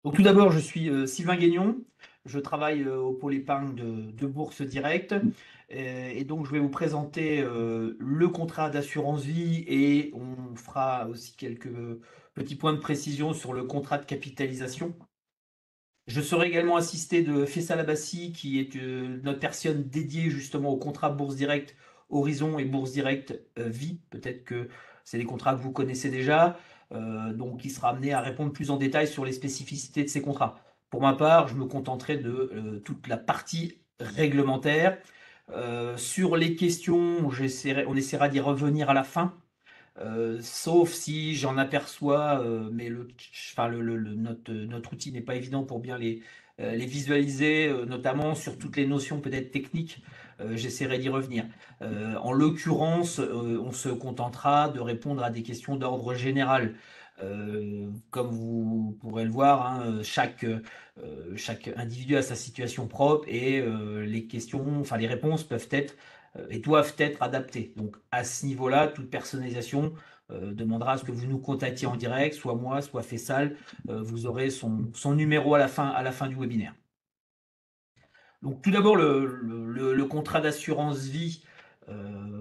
Donc tout d'abord, je suis Sylvain Guignon, je travaille au pôle épargne de Bourse Direct et donc je vais vous présenter le contrat d'assurance vie et on fera aussi quelques petits points de précision sur le contrat de capitalisation. Je serai également assisté de Faisal Abbassi qui est notre personne dédiée justement au contrat Bourse Direct Horizon et Bourse Direct Vie. Peut-être que c'est des contrats que vous connaissez déjà, donc il sera amené à répondre plus en détail sur les spécificités de ces contrats. Pour ma part, je me contenterai de toute la partie réglementaire. Sur les questions, on essaiera d'y revenir à la fin. Sauf si j'en aperçois, mais enfin, notre outil n'est pas évident pour bien les visualiser, notamment sur toutes les notions peut-être techniques. J'essaierai d'y revenir. En l'occurrence, on se contentera de répondre à des questions d'ordre général. Comme vous pourrez le voir, hein, chaque individu a sa situation propre et les questions, enfin les réponses peuvent être et doivent être adaptées. Donc à ce niveau-là, toute personnalisation demandera à ce que vous nous contactiez en direct, soit moi, soit Faisal. Vous aurez son numéro à la fin du webinaire. Donc tout d'abord, le contrat d'assurance vie,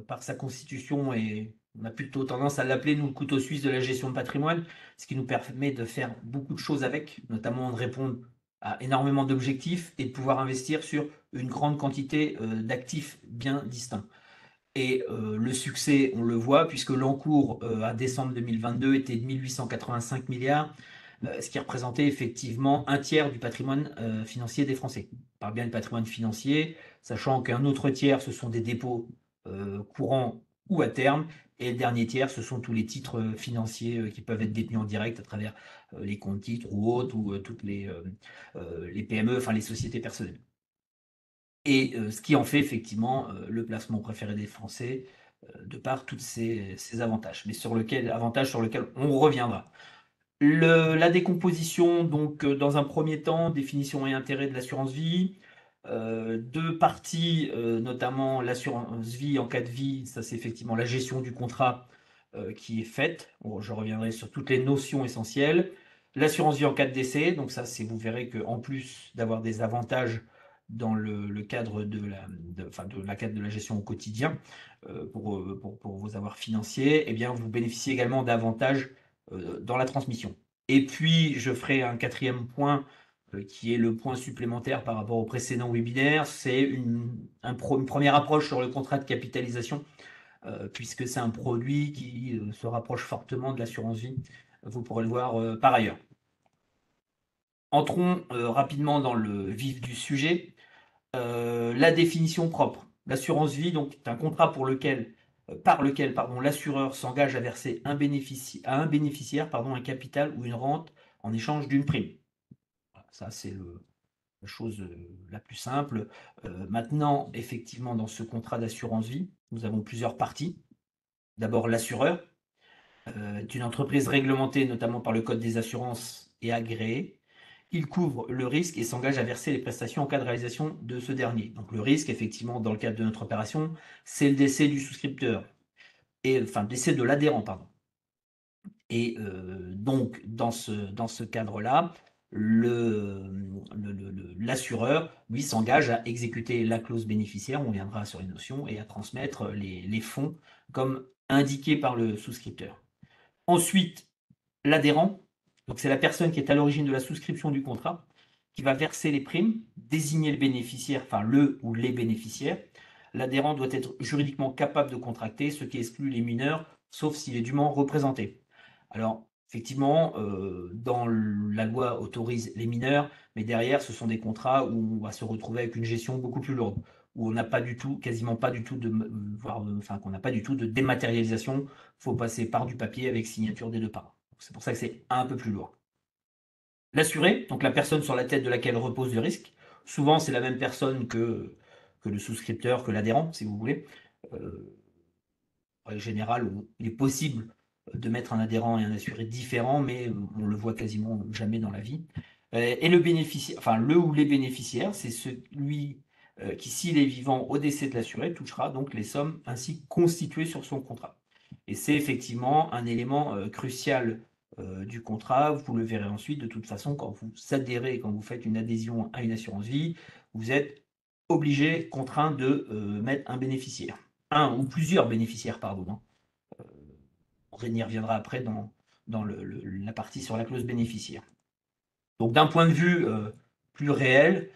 par sa constitution, et on a plutôt tendance à l'appeler, nous, le couteau suisse de la gestion de patrimoine, ce qui nous permet de faire beaucoup de choses avec, notamment de répondre à énormément d'objectifs et de pouvoir investir sur une grande quantité d'actifs bien distincts. Et le succès, on le voit, puisque l'encours à décembre 2022 était de 1885 milliards, ce qui représentait effectivement un tiers du patrimoine financier des Français. On parle bien de patrimoine financier, sachant qu'un autre tiers, ce sont des dépôts courants ou à terme, et le dernier tiers, ce sont tous les titres financiers qui peuvent être détenus en direct à travers les comptes titres ou autres, ou toutes les PME, enfin les sociétés personnelles. Et ce qui en fait effectivement le placement préféré des Français, de par tous ces avantages, mais avantages sur lesquels on reviendra. La décomposition, donc dans un premier temps, définition et intérêt de l'assurance vie, deux parties, notamment l'assurance vie en cas de vie, ça c'est effectivement la gestion du contrat qui est faite. Bon, je reviendrai sur toutes les notions essentielles. L'assurance vie en cas de décès, donc ça c'est, vous verrez qu'en plus d'avoir des avantages dans le cadre enfin, de la gestion au quotidien pour vos avoirs financiers, eh bien vous bénéficiez également d'avantages dans la transmission. Et puis je ferai un quatrième point qui est le point supplémentaire par rapport au précédent webinaire, c'est une première approche sur le contrat de capitalisation, puisque c'est un produit qui se rapproche fortement de l'assurance vie. Vous pourrez le voir par ailleurs. Entrons rapidement dans le vif du sujet. La définition propre. L'assurance vie, donc, est un contrat par lequel l'assureur s'engage à verser à un bénéficiaire un capital ou une rente en échange d'une prime. Voilà, ça, c'est la chose la plus simple. Maintenant, effectivement, dans ce contrat d'assurance vie, nous avons plusieurs parties. D'abord, l'assureur est une entreprise réglementée notamment par le Code des assurances et agréée. Il couvre le risque et s'engage à verser les prestations en cas de réalisation de ce dernier. Donc le risque, effectivement, dans le cadre de notre opération, c'est le décès du souscripteur, enfin le décès de l'adhérent, pardon. Et donc dans ce cadre-là, l'assureur, lui, s'engage à exécuter la clause bénéficiaire, on viendra sur les notions, et à transmettre les fonds comme indiqué par le souscripteur. Ensuite, l'adhérent, donc c'est la personne qui est à l'origine de la souscription du contrat, qui va verser les primes, désigner le bénéficiaire, enfin le ou les bénéficiaires. L'adhérent doit être juridiquement capable de contracter, ce qui exclut les mineurs, sauf s'il est dûment représenté. Alors, effectivement, dans la loi autorise les mineurs, mais derrière, ce sont des contrats où on va se retrouver avec une gestion beaucoup plus lourde, où on n'a pas du tout, quasiment pas du tout enfin, qu'on n'a pas du tout de dématérialisation. Il faut passer par du papier avec signature des deux parents. C'est pour ça que c'est un peu plus lourd. L'assuré, donc la personne sur la tête de laquelle repose le risque, souvent c'est la même personne que le souscripteur, que l'adhérent, si vous voulez. En règle générale, il est possible de mettre un adhérent et un assuré différents, mais on le voit quasiment jamais dans la vie. Et le bénéficiaire, enfin le ou les bénéficiaires, c'est celui qui, s'il est vivant au décès de l'assuré, touchera donc les sommes ainsi constituées sur son contrat. Et c'est effectivement un élément crucial du contrat. Vous le verrez ensuite. De toute façon, quand vous adhérez, quand vous faites une adhésion à une assurance vie, vous êtes obligé, contraint de mettre un bénéficiaire. Un ou plusieurs bénéficiaires, pardon, hein. On y reviendra après dans la partie sur la clause bénéficiaire. Donc d'un point de vue plus réel,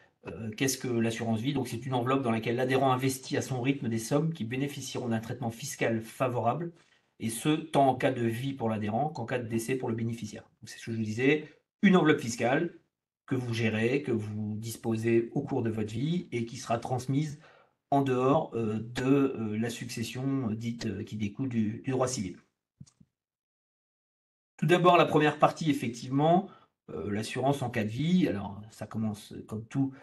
qu'est-ce que l'assurance vie? Donc c'est une enveloppe dans laquelle l'adhérent investit à son rythme des sommes qui bénéficieront d'un traitement fiscal favorable, et ce, tant en cas de vie pour l'adhérent qu'en cas de décès pour le bénéficiaire. C'est ce que je vous disais, une enveloppe fiscale que vous gérez, que vous disposez au cours de votre vie et qui sera transmise en dehors de la succession dite qui découle du droit civil. Tout d'abord, la première partie, effectivement, l'assurance en cas de vie. Alors, ça commence, comme tout,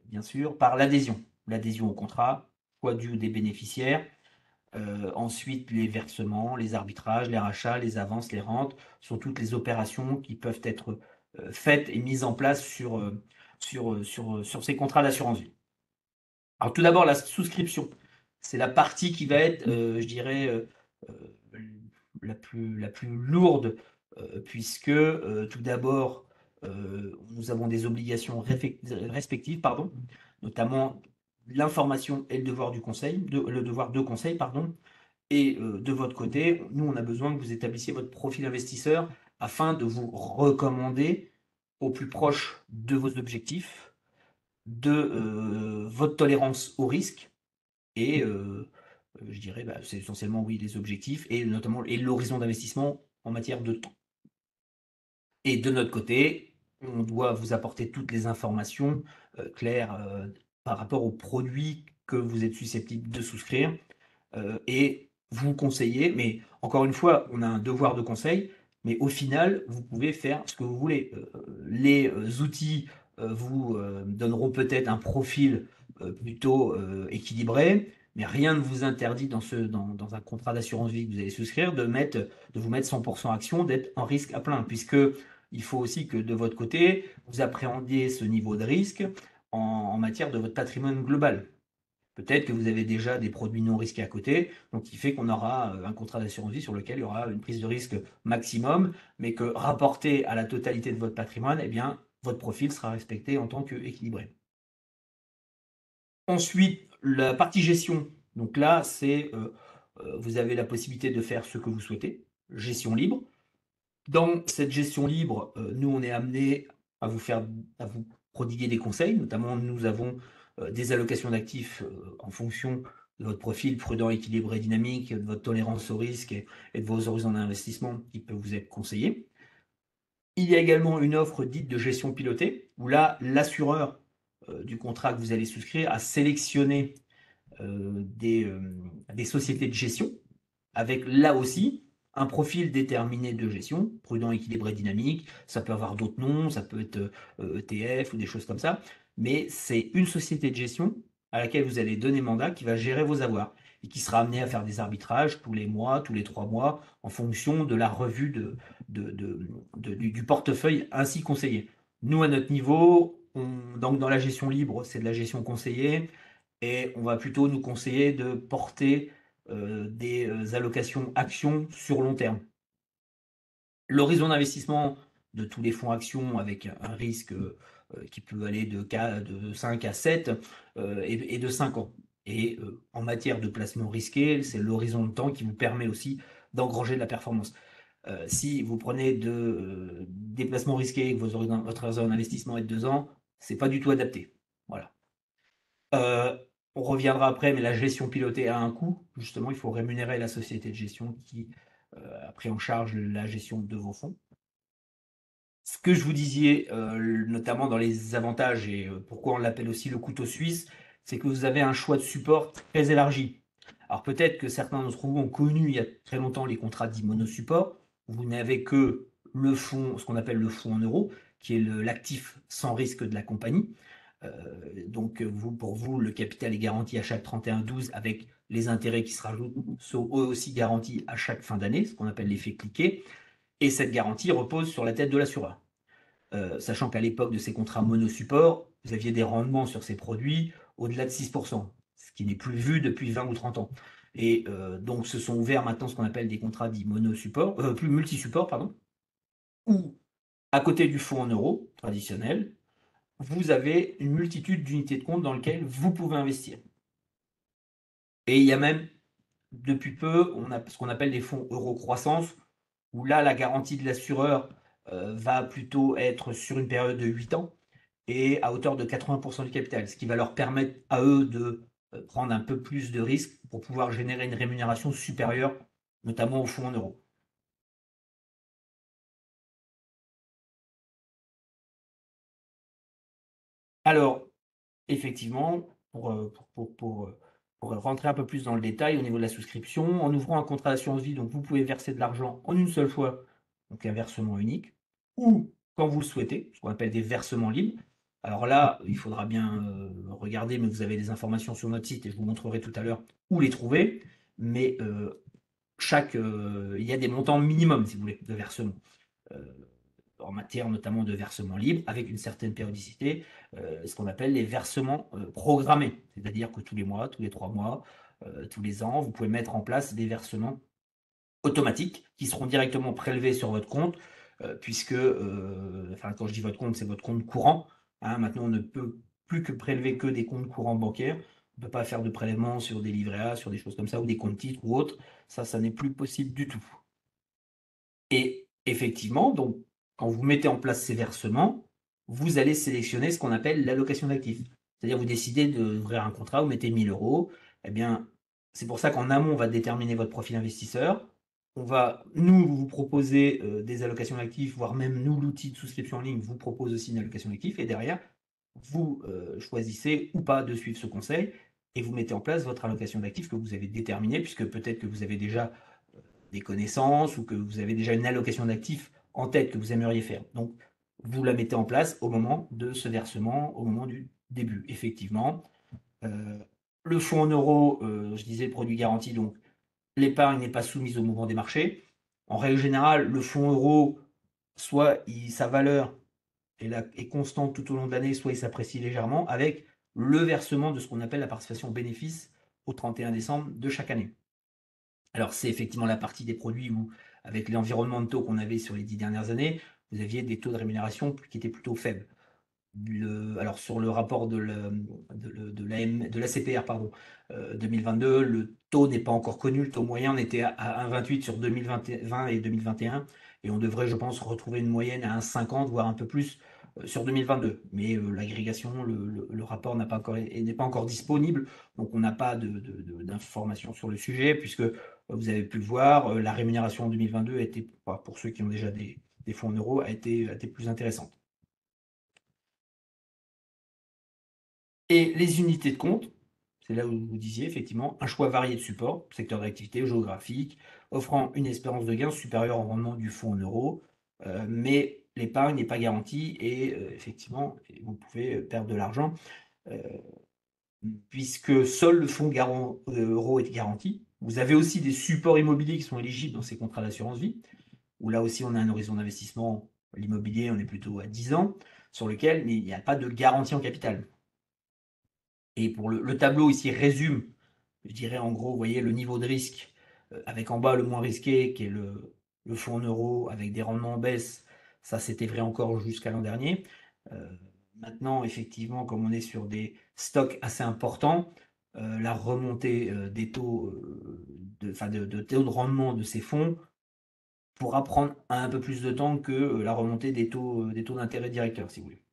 bien sûr, par l'adhésion. L'adhésion au contrat, choix du ou des bénéficiaires. Ensuite, les versements, les arbitrages, les rachats, les avances, les rentes, sont toutes les opérations qui peuvent être faites et mises en place sur ces contrats d'assurance vie. Alors, tout d'abord, la souscription. C'est la partie qui va être, je dirais, la plus lourde, puisque tout d'abord, nous avons des obligations respectives, pardon, notamment l'information et le devoir du conseil, le devoir de conseil, pardon. Et de votre côté, nous, on a besoin que vous établissiez votre profil investisseur afin de vous recommander au plus proche de vos objectifs, de votre tolérance au risque et je dirais, bah, c'est essentiellement, oui, les objectifs et notamment et l'horizon d'investissement en matière de temps. Et de notre côté, on doit vous apporter toutes les informations claires par rapport aux produits que vous êtes susceptible de souscrire et vous conseiller. Mais encore une fois, on a un devoir de conseil, mais au final, vous pouvez faire ce que vous voulez. Les outils vous donneront peut-être un profil plutôt équilibré, mais rien ne vous interdit dans un contrat d'assurance vie que vous allez souscrire de vous mettre 100% action, d'être en risque à plein, puisque il faut aussi que de votre côté, vous appréhendiez ce niveau de risque en matière de votre patrimoine global. Peut-être que vous avez déjà des produits non risqués à côté, donc qui fait qu'on aura un contrat d'assurance vie sur lequel il y aura une prise de risque maximum, mais que rapporté à la totalité de votre patrimoine, eh bien, votre profil sera respecté en tant qu'équilibré. Ensuite, la partie gestion. Donc là, c'est vous avez la possibilité de faire ce que vous souhaitez, gestion libre. Dans cette gestion libre, nous, on est amené à vous prodiguer des conseils. Notamment, nous avons des allocations d'actifs en fonction de votre profil prudent, équilibré, dynamique, de votre tolérance au risque et de vos horizons d'investissement qui peuvent vous être conseillés. Il y a également une offre dite de gestion pilotée, où là, l'assureur du contrat que vous allez souscrire a sélectionné des sociétés de gestion avec là aussi un profil déterminé de gestion, prudent, équilibré, dynamique. Ça peut avoir d'autres noms, ça peut être ETF ou des choses comme ça, mais c'est une société de gestion à laquelle vous allez donner mandat qui va gérer vos avoirs et qui sera amené à faire des arbitrages tous les mois, tous les 3 mois, en fonction de la revue du portefeuille ainsi conseillé. Nous, à notre niveau, donc dans la gestion libre, c'est de la gestion conseillée et on va plutôt nous conseiller de porter des allocations actions sur long terme. L'horizon d'investissement de tous les fonds actions avec un risque qui peut aller de 5 à 7 et de 5 ans. Et en matière de placement risqué, c'est l'horizon de temps qui vous permet aussi d'engranger de la performance. Si vous prenez des placements risqués et que votre horizon d'investissement est de 2 ans, c'est pas du tout adapté. Voilà. Euh, on reviendra après, mais la gestion pilotée a un coût. Justement, il faut rémunérer la société de gestion qui a pris en charge la gestion de vos fonds. Ce que je vous disais, notamment dans les avantages et pourquoi on l'appelle aussi le couteau suisse, c'est que vous avez un choix de support très élargi. Alors peut-être que certains d'entre vous ont connu il y a très longtemps les contrats dits monosupport, où vous n'avez que le fonds, ce qu'on appelle le fonds en euros, qui est l'actif sans risque de la compagnie. Donc pour vous, le capital est garanti à chaque 31/12 avec les intérêts qui se rajoutent, sont eux aussi garantis à chaque fin d'année, ce qu'on appelle l'effet cliquet. Et cette garantie repose sur la tête de l'assureur. Sachant qu'à l'époque de ces contrats monosupport, vous aviez des rendements sur ces produits au-delà de 6%, ce qui n'est plus vu depuis 20 ou 30 ans. Et donc se sont ouverts maintenant ce qu'on appelle des contrats dits monosupport, plus multisupport, pardon. Ou à côté du fonds en euros traditionnel, vous avez une multitude d'unités de compte dans lesquelles vous pouvez investir. Et il y a même, depuis peu, on a ce qu'on appelle des fonds euro croissance, où là, la garantie de l'assureur va plutôt être sur une période de 8 ans et à hauteur de 80% du capital, ce qui va leur permettre à eux de prendre un peu plus de risques pour pouvoir générer une rémunération supérieure, notamment au fonds en euros. Alors, effectivement, pour rentrer un peu plus dans le détail au niveau de la souscription, en ouvrant un contrat d'assurance vie, donc vous pouvez verser de l'argent en une seule fois, donc un versement unique, ou quand vous le souhaitez, ce qu'on appelle des versements libres. Alors là, il faudra bien regarder, mais vous avez des informations sur notre site et je vous montrerai tout à l'heure où les trouver. Mais il y a des montants minimums, si vous voulez, de versement. Euh, En matière notamment de versement libre, avec une certaine périodicité, ce qu'on appelle les versements programmés. C'est-à-dire que tous les mois, tous les 3 mois, tous les ans, vous pouvez mettre en place des versements automatiques qui seront directement prélevés sur votre compte, puisque, enfin, quand je dis votre compte, c'est votre compte courant. Hein. Maintenant, on ne peut plus que prélever que des comptes courants bancaires. On ne peut pas faire de prélèvements sur des livrets A, sur des choses comme ça, ou des comptes titres ou autres. Ça n'est plus possible du tout. Et effectivement, donc, quand vous mettez en place ces versements, vous allez sélectionner ce qu'on appelle l'allocation d'actifs. C'est-à-dire, vous décidez d'ouvrir un contrat, vous mettez 1 000 euros. Eh bien, c'est pour ça qu'en amont, on va déterminer votre profil investisseur. On va, nous, vous proposer des allocations d'actifs, voire même nous, l'outil de souscription en ligne, vous propose aussi une allocation d'actifs. Et derrière, vous choisissez ou pas de suivre ce conseil et vous mettez en place votre allocation d'actifs que vous avez déterminée, puisque peut-être que vous avez déjà des connaissances ou que vous avez déjà une allocation d'actifs en tête que vous aimeriez faire. Donc, vous la mettez en place au moment de ce versement, au moment du début. Effectivement, euh, le fonds en euros, je disais produit garanti, donc l'épargne n'est pas soumise au mouvement des marchés. En règle générale, le fonds euro, soit sa valeur est constante tout au long de l'année, soit il s'apprécie légèrement avec le versement de ce qu'on appelle la participation bénéfice au 31 décembre de chaque année. Alors, c'est effectivement la partie des produits où, avec l'environnement de taux qu'on avait sur les 10 dernières années, vous aviez des taux de rémunération qui étaient plutôt faibles. Alors, sur le rapport de la CPR, pardon, 2022, le taux n'est pas encore connu. Le taux moyen, on était à 1,28 sur 2020 et 2021. Et on devrait, je pense, retrouver une moyenne à 1,50, voire un peu plus sur 2022. Mais l'agrégation, le rapport n'est pas encore disponible. Donc, on n'a pas d'informations sur le sujet, puisque vous avez pu le voir, la rémunération en 2022 a été, pour ceux qui ont déjà des fonds en euros, a été plus intéressante. Et les unités de compte, c'est là où vous disiez effectivement un choix varié de supports, secteur d'activité, géographique, offrant une espérance de gain supérieure au rendement du fonds en euros, mais l'épargne n'est pas garantie et effectivement, vous pouvez perdre de l'argent euh, puisque seul le fonds garant euro est garanti. Vous avez aussi des supports immobiliers qui sont éligibles dans ces contrats d'assurance vie, où là aussi on a un horizon d'investissement, l'immobilier, on est plutôt à 10 ans, sur lequel il n'y a pas de garantie en capital. Et pour le tableau ici résume, je dirais en gros, vous voyez le niveau de risque, avec en bas le moins risqué, qui est le fonds en euros, avec des rendements en baisse. Ça, c'était vrai encore jusqu'à l'an dernier. Euh, Maintenant, effectivement, comme on est sur des stocks assez importants, la remontée des taux, de taux de rendement de ces fonds pourra prendre un peu plus de temps que la remontée des taux d'intérêt directeurs, si vous voulez.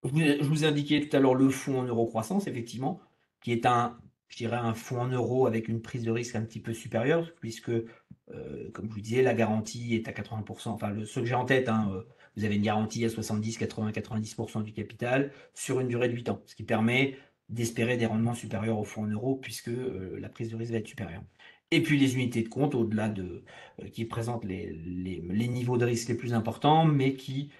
Je vous ai indiqué tout à l'heure le fonds en euro croissance, effectivement, qui est je dirais un fonds en euros avec une prise de risque un petit peu supérieure, puisque, comme je vous disais, la garantie est à 80%. Enfin, ce que j'ai en tête, hein, vous avez une garantie à 70, 80, 90% du capital sur une durée de 8 ans, ce qui permet d'espérer des rendements supérieurs au fonds en euros, puisque la prise de risque va être supérieure. Et puis les unités de compte, au-delà qui présentent les niveaux de risque les plus importants, mais qui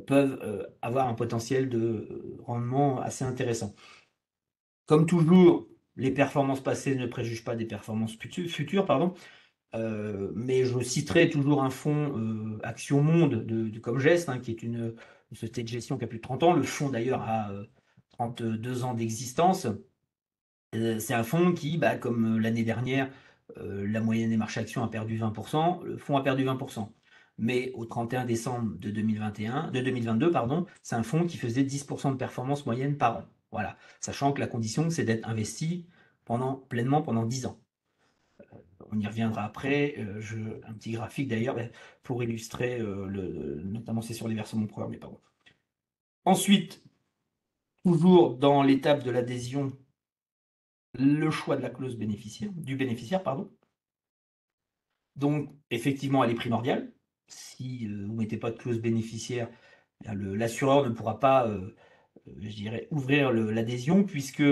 peuvent avoir un potentiel de rendement assez intéressant. Comme toujours, les performances passées ne préjugent pas des performances futures, pardon. Mais je citerai toujours un fonds Action Monde de Comgest, hein, qui est une société de gestion qui a plus de 30 ans. Le fonds d'ailleurs a 32 ans d'existence. C'est un fonds qui, bah, comme l'année dernière, la moyenne des marchés actions a perdu 20%, le fonds a perdu 20%. mais au 31 décembre de 2022, pardon, c'est un fonds qui faisait 10% de performance moyenne par an. Voilà, sachant que la condition, c'est d'être investi pleinement pendant 10 ans. On y reviendra après. Un petit graphique d'ailleurs pour illustrer, notamment c'est sur les versements programmés. Pardon. Ensuite, toujours dans l'étape de l'adhésion, le choix de la clause du bénéficiaire, pardon. Donc, effectivement, elle est primordiale. Si vous ne mettez pas de clause bénéficiaire, l'assureur ne pourra pas, je dirais, ouvrir l'adhésion, puisque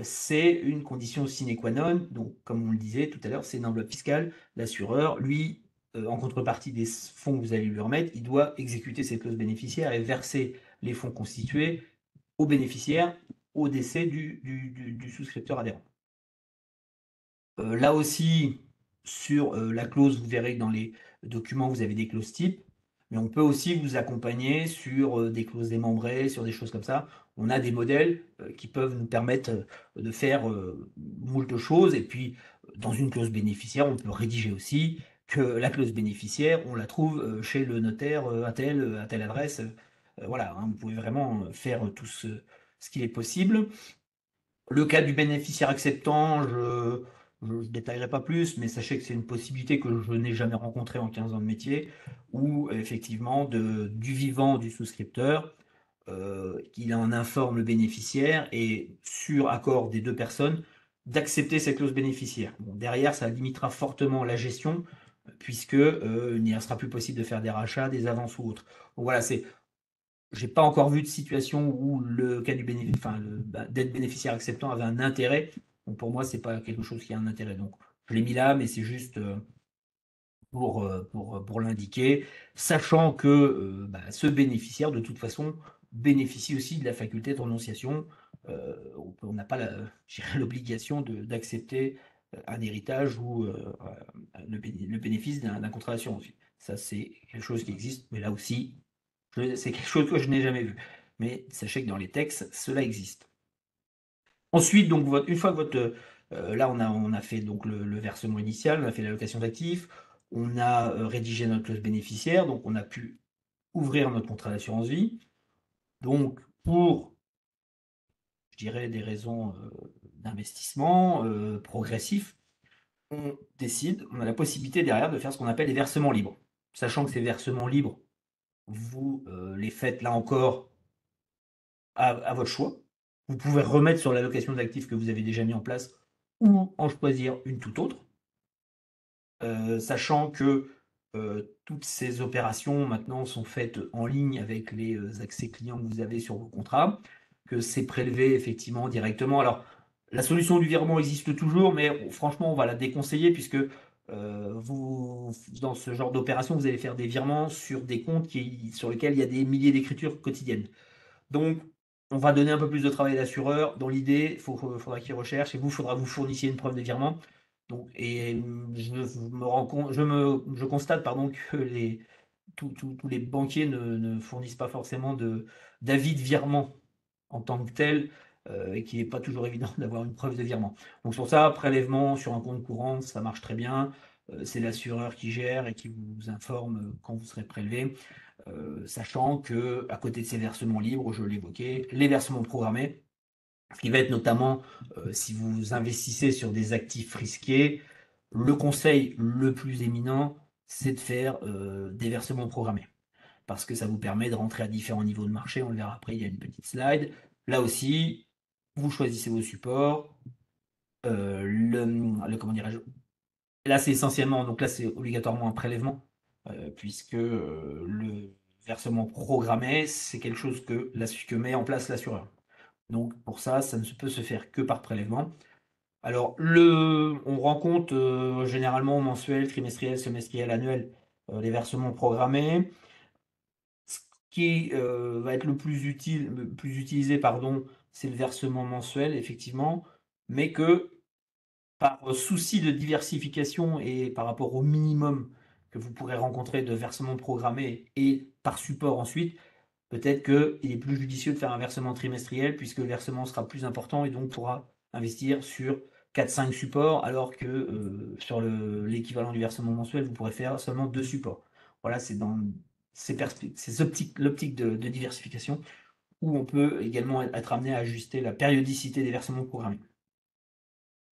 c'est une condition sine qua non. Donc, comme on le disait tout à l'heure, c'est une enveloppe fiscale. L'assureur, lui, en contrepartie des fonds que vous allez lui remettre, il doit exécuter cette clause bénéficiaire et verser les fonds constitués aux bénéficiaires au décès du souscripteur adhérent. Là aussi, sur la clause, vous verrez que dans les documents, vous avez des clauses types, mais on peut aussi vous accompagner sur des clauses démembrées, sur des choses comme ça. On a des modèles qui peuvent nous permettre de faire moult choses. Et puis, dans une clause bénéficiaire, on peut rédiger aussi que la clause bénéficiaire, on la trouve chez le notaire à telle adresse. Voilà, hein, vous pouvez vraiment faire tout ce qu'il est possible. Le cas du bénéficiaire acceptant, je ne détaillerai pas plus, mais sachez que c'est une possibilité que je n'ai jamais rencontrée en 15 ans de métier, où effectivement, du vivant du souscripteur, qu'il en informe le bénéficiaire et sur accord des deux personnes, d'accepter cette clause bénéficiaire. Bon, derrière, ça limitera fortement la gestion, puisque il ne sera plus possible de faire des rachats, des avances ou autres. Donc voilà, j'ai pas encore vu de situation où le cas d'être bénéficiaire acceptant avait un intérêt. Donc pour moi, c'est pas quelque chose qui a un intérêt. Donc je l'ai mis là, mais c'est juste pour l'indiquer, sachant que ce bénéficiaire, de toute façon, bénéficie aussi de la faculté de renonciation. On n'a pas l'obligation d'accepter un héritage ou le bénéfice d'un contrat d'assurance vie. Ça, c'est quelque chose qui existe, mais là aussi, c'est quelque chose que je n'ai jamais vu. Mais sachez que dans les textes, cela existe. Ensuite, donc, une fois que là, on a fait donc le versement initial, on a fait l'allocation d'actifs, on a rédigé notre clause bénéficiaire, donc on a pu ouvrir notre contrat d'assurance vie. Donc, pour, je dirais, des raisons d'investissement progressif, on a la possibilité derrière de faire ce qu'on appelle les versements libres. Sachant que ces versements libres, vous les faites là encore à votre choix. Vous pouvez remettre sur l'allocation d'actifs que vous avez déjà mis en place ou en choisir une toute autre. Sachant que toutes ces opérations maintenant sont faites en ligne avec les accès clients que vous avez sur vos contrats, que c'est prélevé effectivement directement. Alors, la solution du virement existe toujours, mais franchement, on va la déconseiller puisque dans ce genre d'opération, vous allez faire des virements sur des comptes sur lesquels il y a des milliers d'écritures quotidiennes. Donc, on va donner un peu plus de travail à l'assureur. Dans l'idée, il faudra qu'il recherche et il faudra que vous fournissiez une preuve de virement. Donc, et je constate pardon, que tous les banquiers ne fournissent pas forcément d'avis de virement en tant que tel, et qu'il n'est pas toujours évident d'avoir une preuve de virement. Donc sur ça, prélèvement sur un compte courant, ça marche très bien. C'est l'assureur qui gère et qui vous informe quand vous serez prélevé. Sachant que à côté de ces versements libres, je l'évoquais, les versements programmés, ce qui va être notamment si vous investissez sur des actifs risqués, le conseil le plus éminent, c'est de faire des versements programmés. Parce que ça vous permet de rentrer à différents niveaux de marché. On le verra après, il y a une petite slide. Là aussi, vous choisissez vos supports. Comment dirais-je? Là, c'est essentiellement, donc là, c'est obligatoirement un prélèvement, puisque le versement programmé, c'est quelque chose que met en place l'assureur. Donc pour ça, ça ne peut se faire que par prélèvement. Alors, on rend compte généralement mensuel, trimestriel, semestriel, annuel, les versements programmés. Ce qui va être le plus utilisé, pardon, c'est le versement mensuel, effectivement, mais que par souci de diversification et par rapport au minimum que vous pourrez rencontrer de versements programmés et par support ensuite, peut-être qu'il est plus judicieux de faire un versement trimestriel puisque le versement sera plus important et donc pourra investir sur 4-5 supports alors que sur l'équivalent du versement mensuel, vous pourrez faire seulement 2 supports. voilà, c'est dans l'optique de diversification où on peut également être amené à ajuster la périodicité des versements programmés.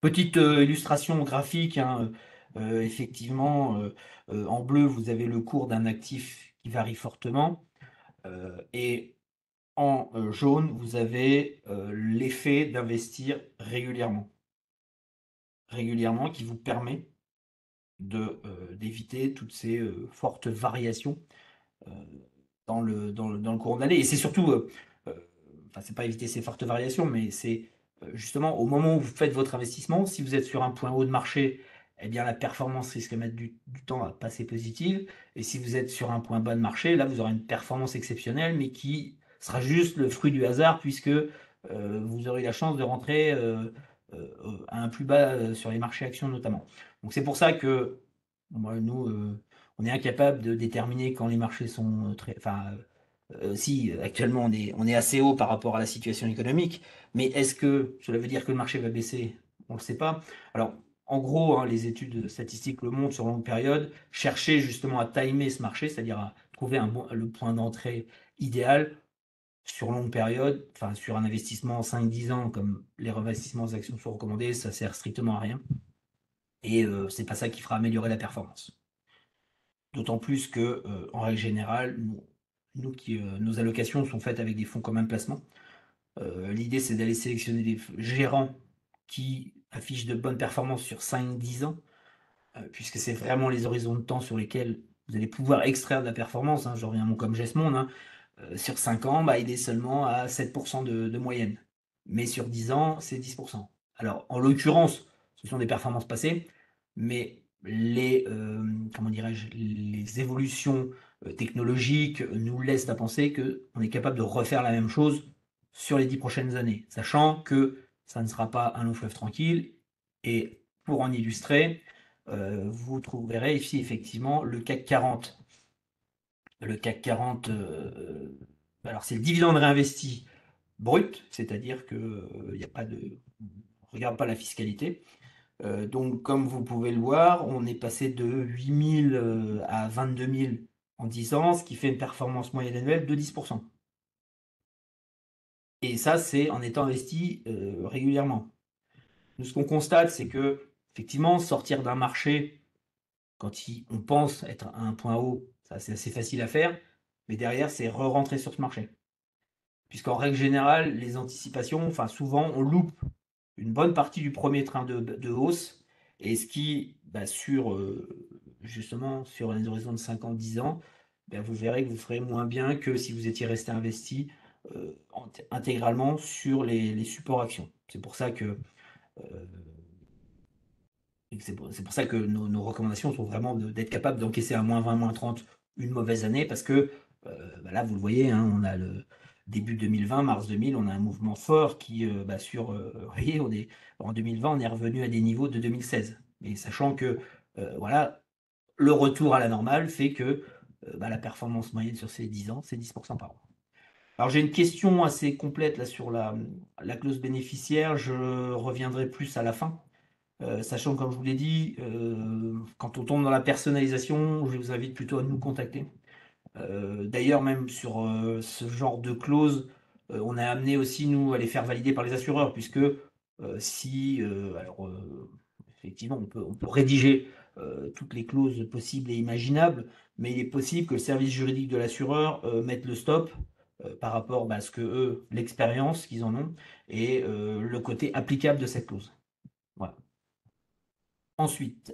Petite illustration graphique, hein, effectivement, en bleu, vous avez le cours d'un actif qui varie fortement, et en jaune, vous avez l'effet d'investir régulièrement. Régulièrement, qui vous permet d'éviter toutes ces fortes variations euh, dans le cours de l'année. Et c'est surtout, enfin, c'est pas éviter ces fortes variations, mais c'est justement au moment où vous faites votre investissement, si vous êtes sur un point haut de marché, eh bien la performance risque de mettre du temps à passer positive. Et si vous êtes sur un point bas de marché, là vous aurez une performance exceptionnelle, mais qui sera juste le fruit du hasard, puisque vous aurez la chance de rentrer à un plus bas sur les marchés actions notamment. Donc c'est pour ça que moi, nous, on est incapable de déterminer quand les marchés sont très. Enfin, si actuellement on est assez haut par rapport à la situation économique, mais est-ce que cela veut dire que le marché va baisser? On ne le sait pas. Alors, en gros, hein, les études statistiques le montrent sur longue période. Chercher justement à timer ce marché, c'est-à-dire à trouver le point d'entrée idéal sur longue période, enfin sur un investissement 5-10 ans, comme les investissements aux actions sont recommandés, ça sert strictement à rien. Et c'est pas ça qui fera améliorer la performance. D'autant plus que, en règle générale, nos allocations sont faites avec des fonds communs de placement. L'idée, c'est d'aller sélectionner des gérants qui affichent de bonnes performances sur 5-10 ans, puisque c'est vraiment les horizons de temps sur lesquels vous allez pouvoir extraire de la performance, hein. Je reviens à mon comme Gesmond, hein. Sur 5 ans, bah, il est seulement à 7% de moyenne. Mais sur 10 ans, c'est 10%. Alors, en l'occurrence, ce sont des performances passées, mais comment dirais-je, les évolutions technologiques nous laissent à penser qu'on est capable de refaire la même chose sur les 10 prochaines années, sachant que ça ne sera pas un long fleuve tranquille. Et pour en illustrer, vous trouverez ici effectivement le CAC 40. Le CAC 40, alors c'est le dividende réinvesti brut, c'est-à-dire que il y a pas de, on regarde pas la fiscalité. Donc comme vous pouvez le voir, on est passé de 8 000 à 22 000 en 10 ans, ce qui fait une performance moyenne annuelle de 10%. Et ça, c'est en étant investi régulièrement. Nous, ce qu'on constate, c'est que effectivement, sortir d'un marché quand on pense être à un point haut, ça c'est assez facile à faire, mais derrière, c'est re-rentrer sur ce marché. Puisqu'en règle générale, les anticipations, enfin souvent, on loupe une bonne partie du premier train de hausse, et ce qui, bah, justement, sur les horizons de 5 ans, 10 ans, bah, vous verrez que vous ferez moins bien que si vous étiez resté investi intégralement sur les supports actions. C'est pour ça que nos recommandations sont vraiment d'être capable d'encaisser à -20, -30 une mauvaise année, parce que bah là, vous le voyez, hein, on a le début 2020, mars 2000, on a un mouvement fort qui, vous voyez, en 2020, on est revenu à des niveaux de 2016. Et sachant que, voilà, le retour à la normale fait que bah, la performance moyenne sur ces 10 ans, c'est 10% par an. Alors j'ai une question assez complète là sur la clause bénéficiaire, je reviendrai plus à la fin. Sachant que, comme je vous l'ai dit, quand on tombe dans la personnalisation, je vous invite plutôt à nous contacter. D'ailleurs, même sur ce genre de clause, on est amené aussi, nous, à les faire valider par les assureurs, puisque si, effectivement, on peut rédiger toutes les clauses possibles et imaginables, mais il est possible que le service juridique de l'assureur mette le stop par rapport à ce que eux, l'expérience qu'ils en ont, et le côté applicable de cette clause. Voilà. Ensuite,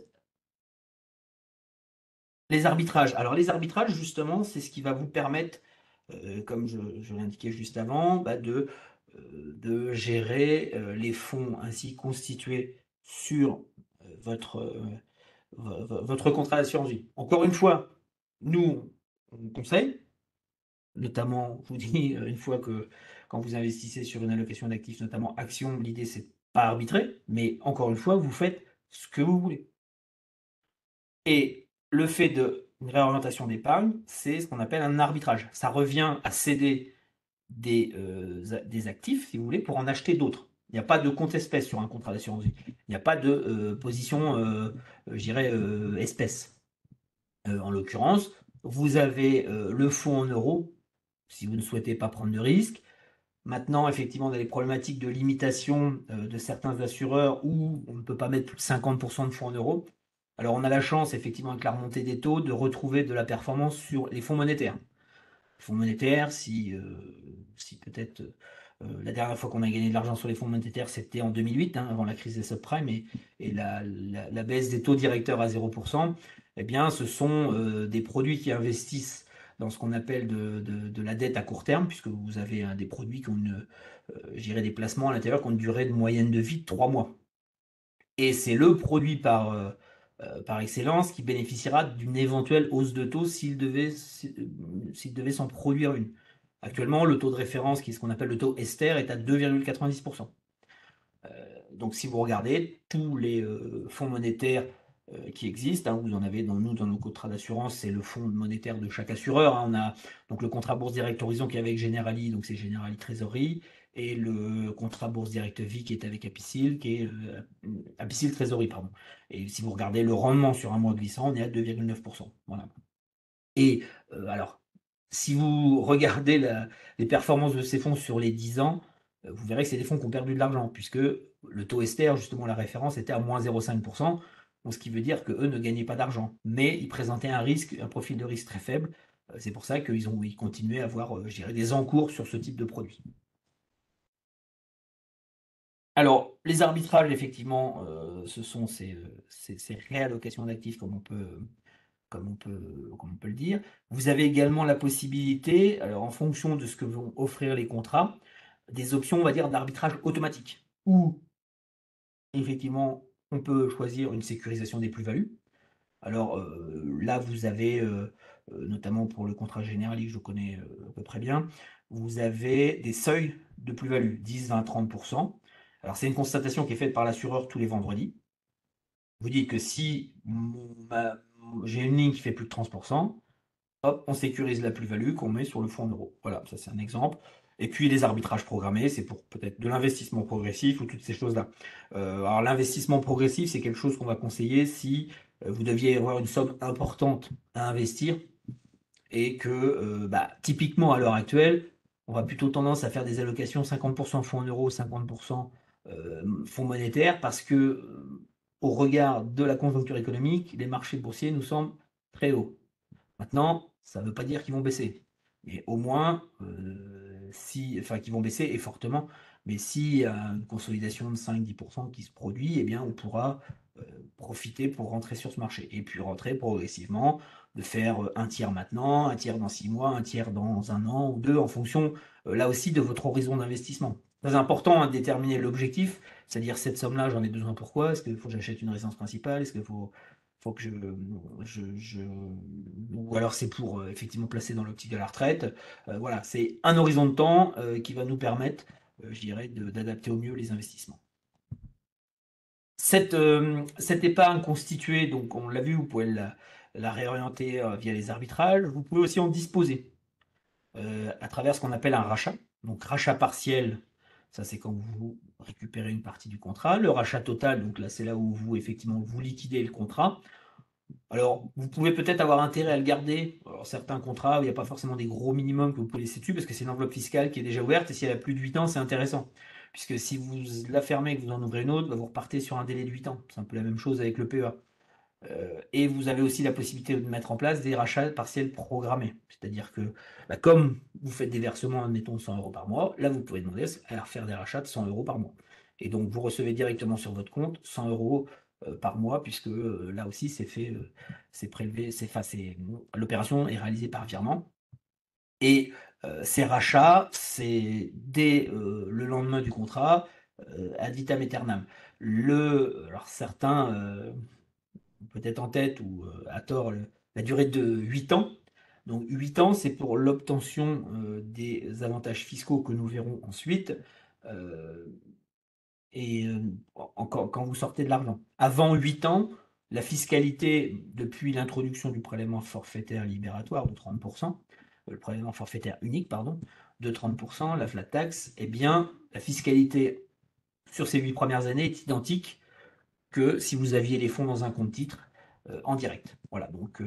les arbitrages. Alors les arbitrages, justement, c'est ce qui va vous permettre, comme je l'indiquais juste avant, bah, de gérer les fonds ainsi constitués sur votre, votre contrat d'assurance vie. Encore une fois, nous, on conseille, notamment, je vous dis, une fois que quand vous investissez sur une allocation d'actifs, notamment actions, l'idée c'est pas arbitrer, mais encore une fois, vous faites ce que vous voulez. Et le fait d'une réorientation d'épargne, c'est ce qu'on appelle un arbitrage. Ça revient à céder des actifs, si vous voulez, pour en acheter d'autres. Il n'y a pas de compte espèce sur un contrat d'assurance vie. Il n'y a pas de position, je dirais, espèce. En l'occurrence, Vous avez le fonds en euros, si vous ne souhaitez pas prendre de risque. Maintenant, effectivement, on a les problématiques de limitation de certains assureurs où on ne peut pas mettre plus de 50% de fonds en euros. Alors, on a la chance, effectivement, avec la remontée des taux, de retrouver de la performance sur les fonds monétaires. Les fonds monétaires, si peut-être la dernière fois qu'on a gagné de l'argent sur les fonds monétaires, c'était en 2008, hein, avant la crise des subprimes et la baisse des taux directeurs à 0%, eh bien, ce sont des produits qui investissent dans ce qu'on appelle de la dette à court terme, puisque vous avez des produits qui ont des placements à l'intérieur qui ont une durée de moyenne de vie de 3 mois. Et c'est le produit par excellence qui bénéficiera d'une éventuelle hausse de taux s'il devait s'en produire une. Actuellement, le taux de référence, qui est ce qu'on appelle le taux Ester, est à 2,90%. Donc si vous regardez tous les fonds monétaires qui existent, hein, vous en avez dans nos contrats d'assurance, c'est le fonds monétaire de chaque assureur, hein. On a donc le contrat Bourse Direct Horizon qui est avec Generali, donc c'est Generali Trésorerie, et le contrat Bourse Direct Vie qui est avec Apicil, qui est Apicil Trésorerie, pardon. Et si vous regardez le rendement sur un mois glissant, on est à 2,9%. Voilà. Et alors, si vous regardez les performances de ces fonds sur les 10 ans, vous verrez que c'est des fonds qui ont perdu de l'argent, puisque le taux Ester, justement la référence, était à moins 0,5%, donc ce qui veut dire qu'eux ne gagnaient pas d'argent. Mais ils présentaient un risque, un profil de risque très faible. C'est pour ça ils continuaient à avoir, des encours sur ce type de produit. Alors, les arbitrages, effectivement, ce sont ces réallocations d'actifs, comme on peut le dire. Vous avez également la possibilité, alors en fonction de ce que vont offrir les contrats, des options, on va dire, d'arbitrage automatique, où effectivement, on peut choisir une sécurisation des plus-values. Alors là, vous avez, notamment pour le contrat généraliste, je connais à peu près bien, vous avez des seuils de plus-value, 10, 20, 30%. Alors c'est une constatation qui est faite par l'assureur tous les vendredis. Vous dites que si j'ai une ligne qui fait plus de 30%, hop, on sécurise la plus-value qu'on met sur le fonds en euros. Voilà, ça c'est un exemple. Et puis les arbitrages programmés, c'est pour peut-être de l'investissement progressif ou toutes ces choses-là. Alors l'investissement progressif, c'est quelque chose qu'on va conseiller si vous deviez avoir une somme importante à investir et que typiquement à l'heure actuelle, on va plutôt tendance à faire des allocations 50% fonds en euros, 50% fonds monétaires parce que au regard de la conjoncture économique, les marchés boursiers nous semblent très hauts. Maintenant, ça ne veut pas dire qu'ils vont baisser. Mais au moins, enfin, qu'ils vont baisser et fortement. Mais s'il y a une consolidation de 5-10% qui se produit, eh bien, on pourra profiter pour rentrer sur ce marché. Et puis rentrer progressivement, de faire un tiers maintenant, un tiers dans 6 mois, un tiers dans un an ou deux, en fonction, là aussi, de votre horizon d'investissement. C'est important hein, de déterminer l'objectif, c'est-à-dire cette somme-là, j'en ai besoin pourquoi? Est-ce qu'il faut que j'achète une résidence principale? Est-ce qu'il faut que ou alors c'est pour effectivement placer dans l'optique de la retraite. Voilà, c'est un horizon de temps qui va nous permettre, d'adapter au mieux les investissements. Cette épargne constituée, donc on l'a vu, vous pouvez la réorienter via les arbitrages. Vous pouvez aussi en disposer à travers ce qu'on appelle un rachat. Donc rachat partiel, ça c'est quand vous récupérez une partie du contrat. Le rachat total, donc là c'est là où vous effectivement vous liquidez le contrat. Alors, vous pouvez peut-être avoir intérêt à le garder. Alors, certains contrats où il n'y a pas forcément des gros minimums que vous pouvez laisser dessus parce que c'est une enveloppe fiscale qui est déjà ouverte et si elle a plus de 8 ans, c'est intéressant. Puisque si vous la fermez et que vous en ouvrez une autre, vous repartez sur un délai de 8 ans. C'est un peu la même chose avec le PEA. Et vous avez aussi la possibilité de mettre en place des rachats partiels programmés. C'est-à-dire que, comme vous faites des versements, admettons, de 100 euros par mois, là, vous pouvez demander à faire des rachats de 100 euros par mois. Et donc, vous recevez directement sur votre compte 100 euros par mois, puisque là aussi, c'est fait, c'est prélevé, l'opération est réalisée par virement. Et ces rachats, c'est dès le lendemain du contrat, ad vitam aeternam. Alors certains peut-être en tête ou à tort la durée de 8 ans. Donc 8 ans, c'est pour l'obtention des avantages fiscaux que nous verrons ensuite. euh, et quand vous sortez de l'argent. Avant 8 ans, la fiscalité, depuis l'introduction du prélèvement forfaitaire libératoire de 30%, le prélèvement forfaitaire unique, pardon, de 30%, la flat tax, eh bien, la fiscalité sur ces 8 premières années est identique que si vous aviez les fonds dans un compte titre en direct. Voilà, donc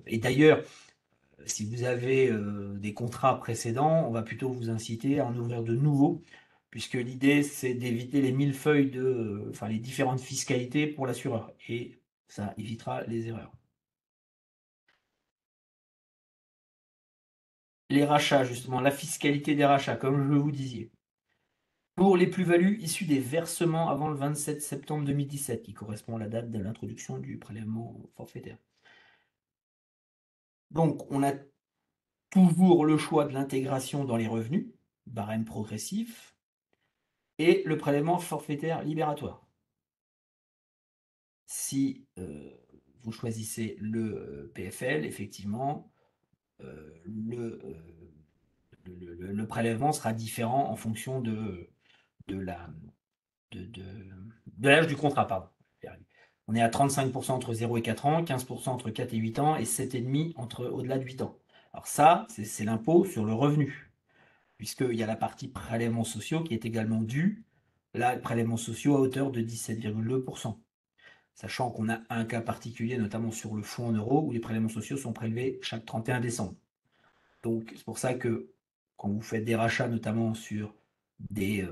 Et d'ailleurs, si vous avez des contrats précédents, on va plutôt vous inciter à en ouvrir de nouveaux, puisque l'idée, c'est d'éviter les millefeuilles enfin, les différentes fiscalités pour l'assureur. Et ça évitera les erreurs. Les rachats, justement, la fiscalité des rachats, comme je vous disais. Pour les plus-values issues des versements avant le 27 septembre 2017, qui correspond à la date de l'introduction du prélèvement forfaitaire. Donc, on a toujours le choix de l'intégration dans les revenus, barème progressif, et le prélèvement forfaitaire libératoire. Si vous choisissez le PFL, effectivement, le, prélèvement sera différent en fonction de la, de l'âge du contrat, pardon. On est à 35% entre 0 et 4 ans, 15% entre 4 et 8 ans et 7,5% au-delà de 8 ans. Alors ça, c'est l'impôt sur le revenu, puisqu'il y a la partie prélèvements sociaux qui est également due. Là, prélèvements sociaux à hauteur de 17,2%. Sachant qu'on a un cas particulier, notamment sur le fonds en euros, où les prélèvements sociaux sont prélevés chaque 31 décembre. Donc, c'est pour ça que quand vous faites des rachats, notamment sur des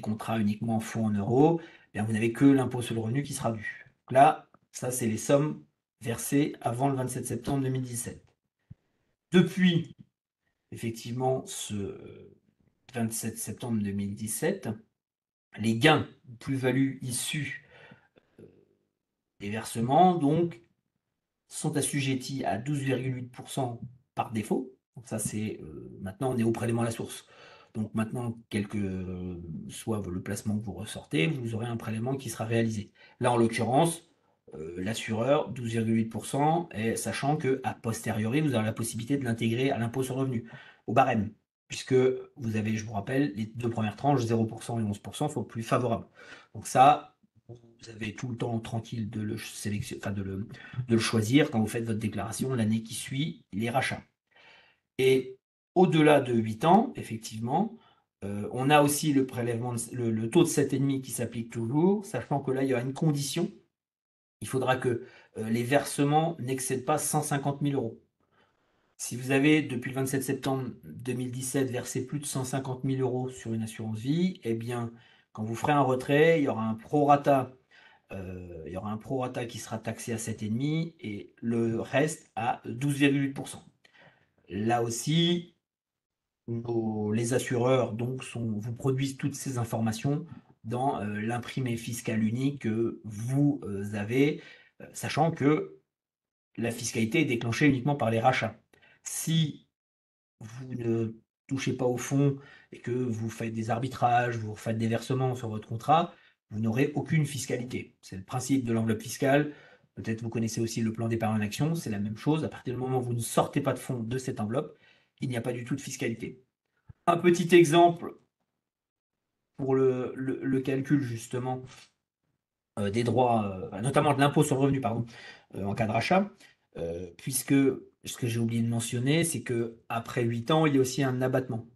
contrats uniquement en fonds en euros, eh bien, vous n'avez que l'impôt sur le revenu qui sera dû. Donc là, ça, c'est les sommes versées avant le 27 septembre 2017. Depuis, effectivement, ce 27 septembre 2017, les gains plus-values issus des versements, donc, sont assujettis à 12,8% par défaut. Donc ça, c'est maintenant, on est au prélèvement à la source. Donc maintenant, quel que soit le placement que vous ressortez, vous aurez un prélèvement qui sera réalisé. Là, en l'occurrence, l'assureur, 12,8%, et sachant que a posteriori, vous aurez la possibilité de l'intégrer à l'impôt sur le revenu, au barème, puisque vous avez, je vous rappelle, les deux premières tranches, 0% et 11%, sont plus favorables. Donc ça, vous avez tout le temps tranquille de le sélectionner, enfin de le choisir quand vous faites votre déclaration l'année qui suit les rachats. Et au-delà de 8 ans, effectivement, on a aussi le prélèvement, le taux de 7,5 qui s'applique toujours, sachant que là, il y aura une condition. Il faudra que les versements n'excèdent pas 150 000 euros. Si vous avez, depuis le 27 septembre 2017, versé plus de 150 000 euros sur une assurance vie, eh bien, quand vous ferez un retrait, il y aura un prorata qui sera taxé à 7,5 et le reste à 12,8%. Là aussi, les assureurs donc, vous produisent toutes ces informations dans l'imprimé fiscal unique que vous avez, sachant que la fiscalité est déclenchée uniquement par les rachats. Si vous ne touchez pas au fond et que vous faites des arbitrages, vous faites des versements sur votre contrat, vous n'aurez aucune fiscalité. C'est le principe de l'enveloppe fiscale. Peut-être vous connaissez aussi le plan d'épargne en action, c'est la même chose. À partir du moment où vous ne sortez pas de fonds de cette enveloppe, il n'y a pas du tout de fiscalité. Un petit exemple pour le calcul justement des droits, notamment de l'impôt sur le revenu, pardon, en cas de rachat, puisque ce que j'ai oublié de mentionner, c'est que après 8 ans, il y a aussi un abattement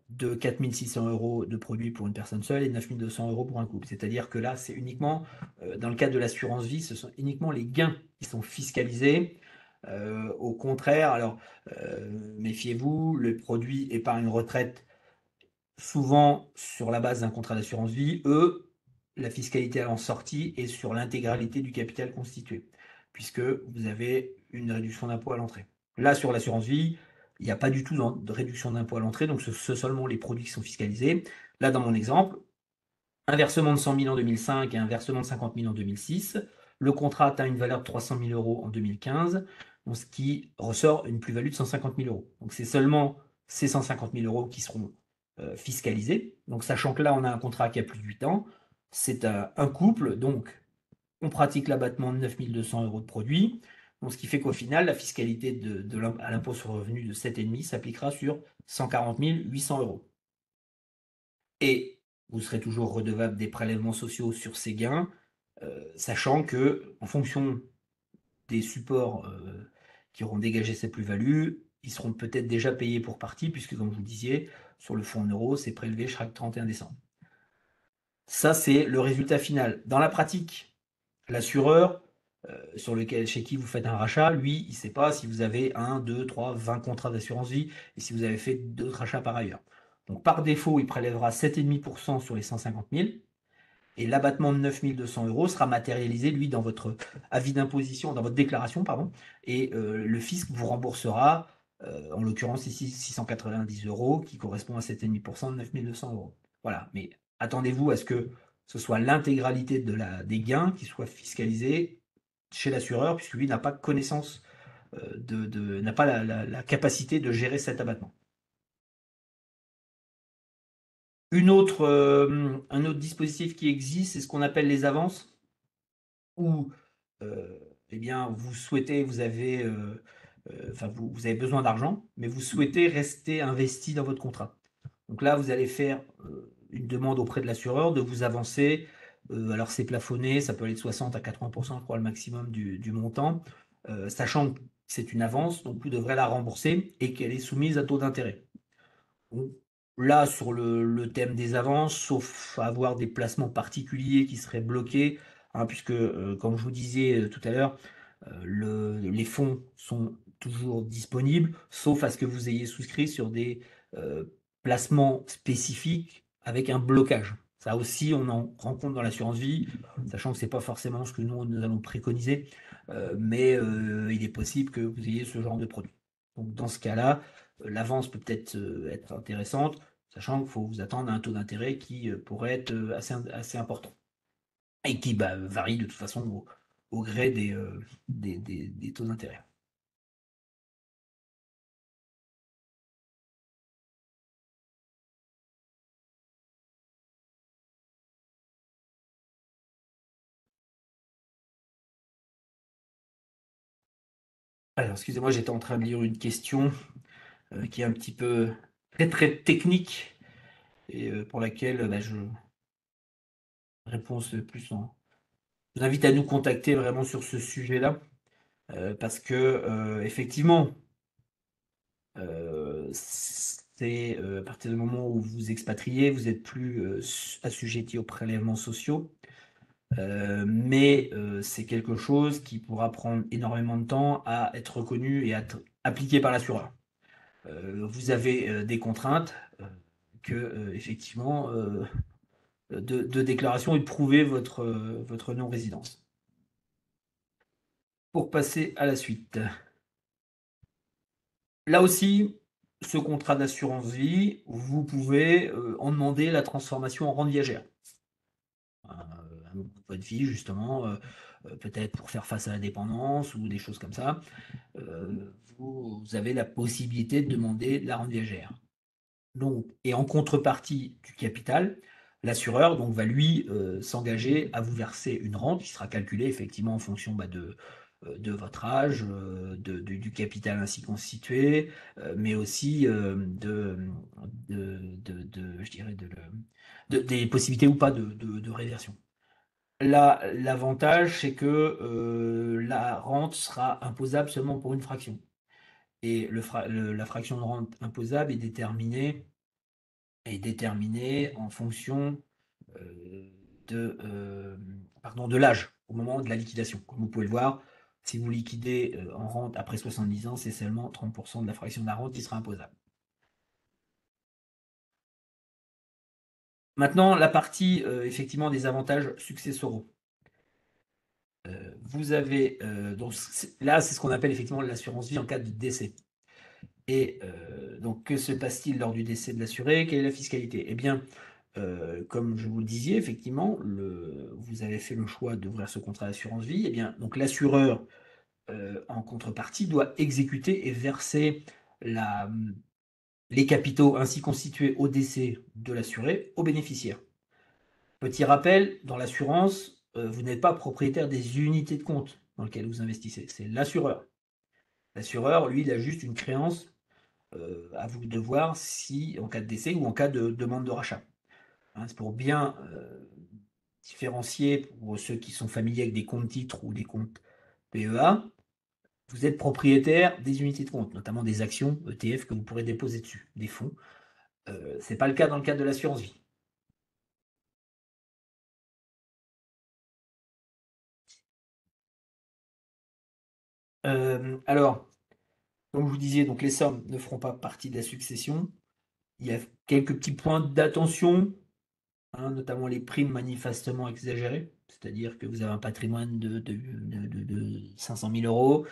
de 4 600 euros de produits pour une personne seule et 9 200 euros pour un couple. C'est-à-dire que là, c'est uniquement, dans le cadre de l'assurance vie, ce sont uniquement les gains qui sont fiscalisés. Au contraire, alors méfiez-vous, le produit épargne retraite, souvent sur la base d'un contrat d'assurance vie, eux, la fiscalité à l'en sortie est sur l'intégralité du capital constitué, puisque vous avez une réduction d'impôt à l'entrée. Là, sur l'assurance vie, il n'y a pas du tout de réduction d'impôt à l'entrée, donc ce sont seulement les produits qui sont fiscalisés. Là, dans mon exemple, un versement de 100 000 en 2005 et un versement de 50 000 en 2006. Le contrat atteint une valeur de 300 000 euros en 2015, donc ce qui ressort une plus-value de 150 000 euros. Donc c'est seulement ces 150 000 euros qui seront fiscalisés. Donc sachant que là, on a un contrat qui a plus de 8 ans, c'est un couple, donc on pratique l'abattement de 9 200 euros de produit. Donc, ce qui fait qu'au final, la fiscalité à l'impôt sur le revenu de 7,5 s'appliquera sur 140 800 euros. Et vous serez toujours redevable des prélèvements sociaux sur ces gains, sachant que en fonction des supports qui auront dégagé cette plus-value, ils seront peut-être déjà payés pour partie, puisque comme vous le disiez, sur le fonds en euros, c'est prélevé chaque 31 décembre. Ça, c'est le résultat final. Dans la pratique, l'assureur chez qui vous faites un rachat, lui, il ne sait pas si vous avez un, 2, 3, 20 contrats d'assurance vie et si vous avez fait d'autres rachats par ailleurs. Donc par défaut, il prélèvera 7,5% sur les 150 000 et l'abattement de 9 200 € sera matérialisé, lui, dans votre avis d'imposition, dans votre déclaration, pardon, et le fisc vous remboursera, en l'occurrence ici, 690 € qui correspond à 7,5% de 9 200 €. Voilà, mais attendez-vous à ce que ce soit l'intégralité des gains qui soient fiscalisés chez l'assureur, puisque lui n'a pas connaissance, n'a pas la capacité de gérer cet abattement. Un autre dispositif qui existe, c'est ce qu'on appelle les avances, où eh bien, vous avez besoin d'argent, mais vous souhaitez rester investi dans votre contrat. Donc là, vous allez faire une demande auprès de l'assureur de vous avancer. Alors c'est plafonné, ça peut aller de 60 à 80%, je crois, le maximum du montant, sachant que c'est une avance, donc vous devrez la rembourser et qu'elle est soumise à taux d'intérêt. Bon, là, sur le thème des avances, sauf à avoir des placements particuliers qui seraient bloqués, hein, puisque, comme je vous disais tout à l'heure, les fonds sont toujours disponibles, sauf à ce que vous ayez souscrit sur des placements spécifiques avec un blocage. Ça aussi, on en rencontre dans l'assurance vie, sachant que c'est pas forcément ce que nous allons préconiser, mais il est possible que vous ayez ce genre de produit. Donc dans ce cas-là, l'avance peut peut-être être intéressante, sachant qu'il faut vous attendre à un taux d'intérêt qui pourrait être assez important et qui varie de toute façon au gré des taux d'intérêt. Alors, excusez-moi, j'étais en train de lire une question qui est un petit peu très très technique et pour laquelle je réponds plus en. Je vous invite à nous contacter vraiment sur ce sujet-là parce que effectivement, c'est à partir du moment où vous expatriez, vous êtes plus assujetti aux prélèvements sociaux. Mais c'est quelque chose qui pourra prendre énormément de temps à être reconnu et à être appliqué par l'assureur. Vous avez des contraintes que, effectivement, de déclaration et de prouver votre non-résidence. Pour passer à la suite. Là aussi, ce contrat d'assurance vie, vous pouvez en demander la transformation en rente viagère. Un moment de votre vie, justement, peut-être pour faire face à la dépendance ou des choses comme ça. Vous avez la possibilité de demander la rente viagère. Donc, et en contrepartie du capital, l'assureur donc va lui s'engager à vous verser une rente qui sera calculée effectivement en fonction de votre âge, du capital ainsi constitué, mais aussi je dirais des possibilités ou pas de réversion. Là, l'avantage, c'est que la rente sera imposable seulement pour une fraction. Et la fraction de rente imposable est déterminée en fonction de l'âge, au moment de la liquidation. Comme vous pouvez le voir, si vous liquidez en rente après 70 ans, c'est seulement 30% de la fraction de la rente qui sera imposable. Maintenant, la partie effectivement des avantages successoraux. Vous avez donc là, c'est ce qu'on appelle effectivement l'assurance vie en cas de décès. Et donc, que se passe-t-il lors du décès de l'assuré? Quelle est la fiscalité? Eh bien, comme je vous le disais, effectivement, vous avez fait le choix d'ouvrir ce contrat d'assurance vie. Eh bien, donc l'assureur, en contrepartie, doit exécuter et verser la, les capitaux ainsi constitués au décès de l'assuré au bénéficiaire. Petit rappel, dans l'assurance, vous n'êtes pas propriétaire des unités de compte dans lesquelles vous investissez, c'est l'assureur. L'assureur, lui, il a juste une créance à vous de voir si, en cas de décès ou en cas de demande de rachat. Hein, c'est pour bien différencier pour ceux qui sont familiers avec des comptes titres ou des comptes PEA. Vous êtes propriétaire des unités de compte, notamment des actions ETF que vous pourrez déposer dessus, des fonds. Ce n'est pas le cas dans le cadre de l'assurance vie. Alors, comme je vous disais, donc les sommes ne feront pas partie de la succession. Il y a quelques petits points d'attention, hein, notamment les primes manifestement exagérées. C'est-à-dire que vous avez un patrimoine de 500 000 euros,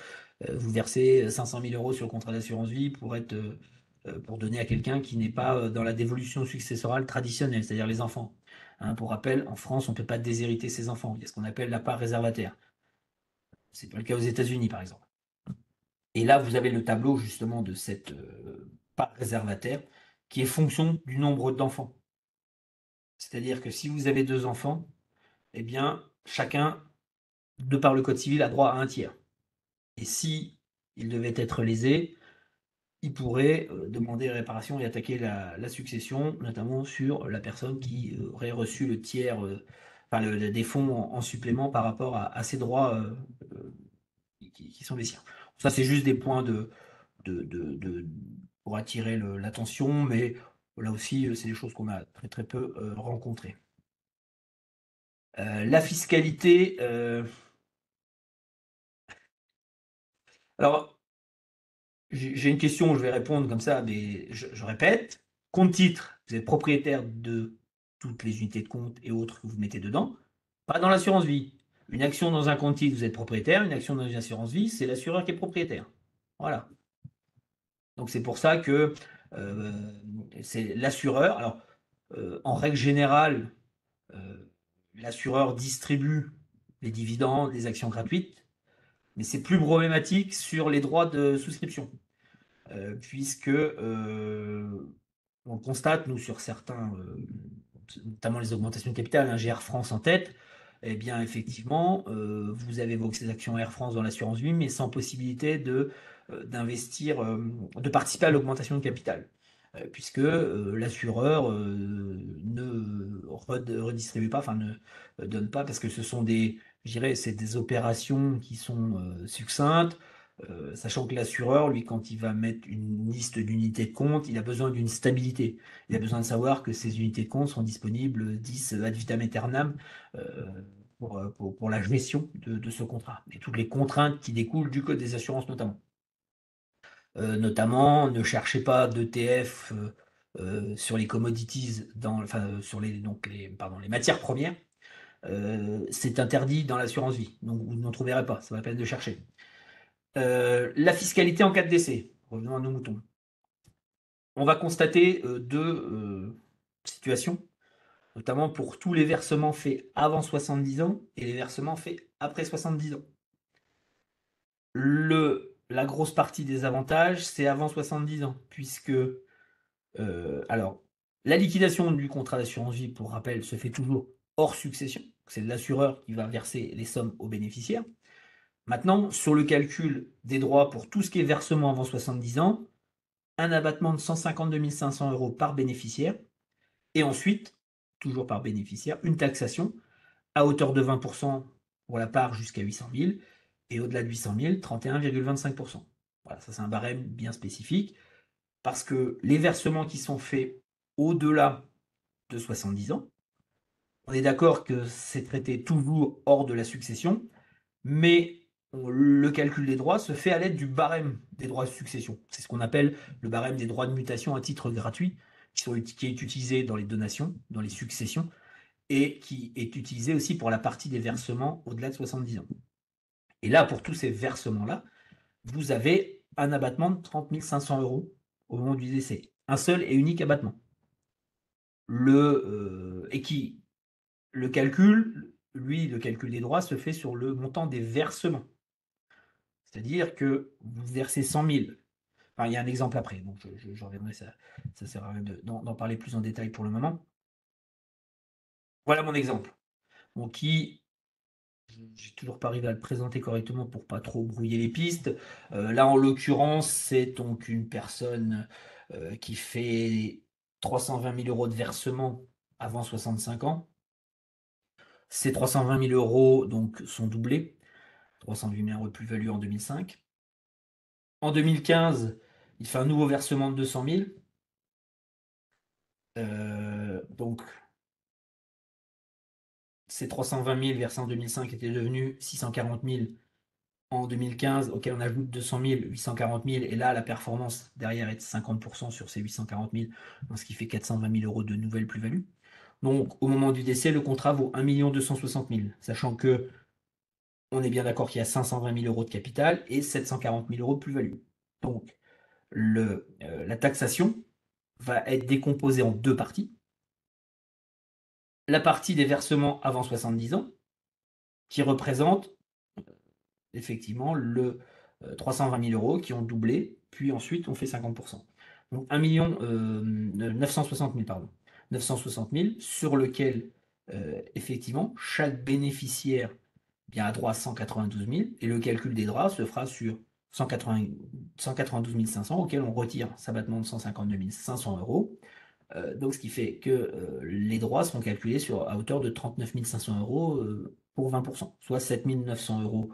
vous versez 500 000 euros sur le contrat d'assurance vie pour donner à quelqu'un qui n'est pas dans la dévolution successorale traditionnelle, c'est-à-dire les enfants. Hein, pour rappel, en France, on ne peut pas déshériter ses enfants. Il y a ce qu'on appelle la part réservataire. C'est pas le cas aux États-Unis, par exemple. Et là, vous avez le tableau justement de cette part réservataire qui est fonction du nombre d'enfants. C'est-à-dire que si vous avez deux enfants, eh bien, chacun, de par le code civil, a droit à un tiers. Et si il devait être lésé, il pourrait demander réparation et attaquer la succession, notamment sur la personne qui aurait reçu le tiers, enfin des fonds en supplément par rapport à ses droits qui sont les siens. Ça, c'est juste des points pour attirer l'attention, mais là aussi, c'est des choses qu'on a très très peu rencontrées. La fiscalité, alors j'ai une question, je vais répondre comme ça, mais je répète. Compte titre, vous êtes propriétaire de toutes les unités de compte et autres que vous mettez dedans, pas dans l'assurance vie. Une action dans un compte titre, vous êtes propriétaire, une action dans une assurance vie, c'est l'assureur qui est propriétaire. Voilà. Donc c'est pour ça que euh, c'est l'assureur. Alors, en règle générale, l'assureur distribue les dividendes, les actions gratuites, mais c'est plus problématique sur les droits de souscription, puisque on constate, nous, sur certains, notamment les augmentations de capital, hein, j'ai Air France en tête, eh bien, effectivement, vous avez vos actions Air France dans l'assurance vie, mais sans possibilité d'investir, de participer à l'augmentation de capital. Puisque l'assureur ne redistribue pas, enfin ne donne pas, parce que ce sont je dirais, c'est des opérations qui sont succinctes, sachant que l'assureur, lui, quand il va mettre une liste d'unités de compte, il a besoin d'une stabilité. Il a besoin de savoir que ces unités de compte sont disponibles 10 ad vitam aeternam euh, pour la gestion de ce contrat. Et toutes les contraintes qui découlent du code des assurances notamment. Notamment, ne cherchez pas d'ETF sur les commodities, enfin, sur pardon, les matières premières. C'est interdit dans l'assurance vie, donc vous n'en trouverez pas, ça va la peine de chercher. La fiscalité en cas de décès, revenons à nos moutons. On va constater deux situations, notamment pour tous les versements faits avant 70 ans et les versements faits après 70 ans. La grosse partie des avantages, c'est avant 70 ans, puisque alors, la liquidation du contrat d'assurance vie, pour rappel, se fait toujours hors succession. C'est l'assureur qui va verser les sommes aux bénéficiaires. Maintenant, sur le calcul des droits pour tout ce qui est versement avant 70 ans, un abattement de 152 500 euros par bénéficiaire, et ensuite, toujours par bénéficiaire, une taxation à hauteur de 20% pour la part jusqu'à 800 000, et au-delà de 800 000, 31,25%. Voilà, ça c'est un barème bien spécifique, parce que les versements qui sont faits au-delà de 70 ans, on est d'accord que c'est traité toujours hors de la succession, mais le calcul des droits se fait à l'aide du barème des droits de succession. C'est ce qu'on appelle le barème des droits de mutation à titre gratuit, qui est utilisé dans les donations, dans les successions, et qui est utilisé aussi pour la partie des versements au-delà de 70 ans. Et là, pour tous ces versements-là, vous avez un abattement de 30 500 euros au moment du décès. Un seul et unique abattement. Le calcul, lui, le calcul des droits se fait sur le montant des versements. C'est-à-dire que vous versez 100 000. Enfin, il y a un exemple après, donc je reviendrai, ça sert à rien d'en parler plus en détail pour le moment. Voilà mon exemple. Bon, j'ai toujours pas arrivé à le présenter correctement pour pas trop brouiller les pistes. Là, en l'occurrence, c'est donc une personne qui fait 320 000 euros de versement avant 65 ans. Ces 320 000 euros donc, sont doublés. 308 000 euros de plus-value en 2005. En 2015, il fait un nouveau versement de 200 000. Donc, ces 320 000 versés en 2005 étaient devenus 640 000 en 2015, auquel on ajoute 200 000, 840 000, et là, la performance derrière est de 50% sur ces 840 000, ce qui fait 420 000 euros de nouvelle plus-value. Donc, au moment du décès, le contrat vaut 1 260 000, sachant que on est bien d'accord qu'il y a 520 000 euros de capital et 740 000 euros de plus-value. Donc, la taxation va être décomposée en deux parties. La partie des versements avant 70 ans, qui représente effectivement le 320 000 euros qui ont doublé, puis ensuite on fait 50%. Donc 1 960 000, pardon. 960 000 sur lequel effectivement chaque bénéficiaire bien, a droit à 192 000 et le calcul des droits se fera sur 192 500 auquel on retire cet abattement de 152 500 euros. Donc ce qui fait que les droits seront calculés à hauteur de 39 500 euros pour 20%, soit 7 900 euros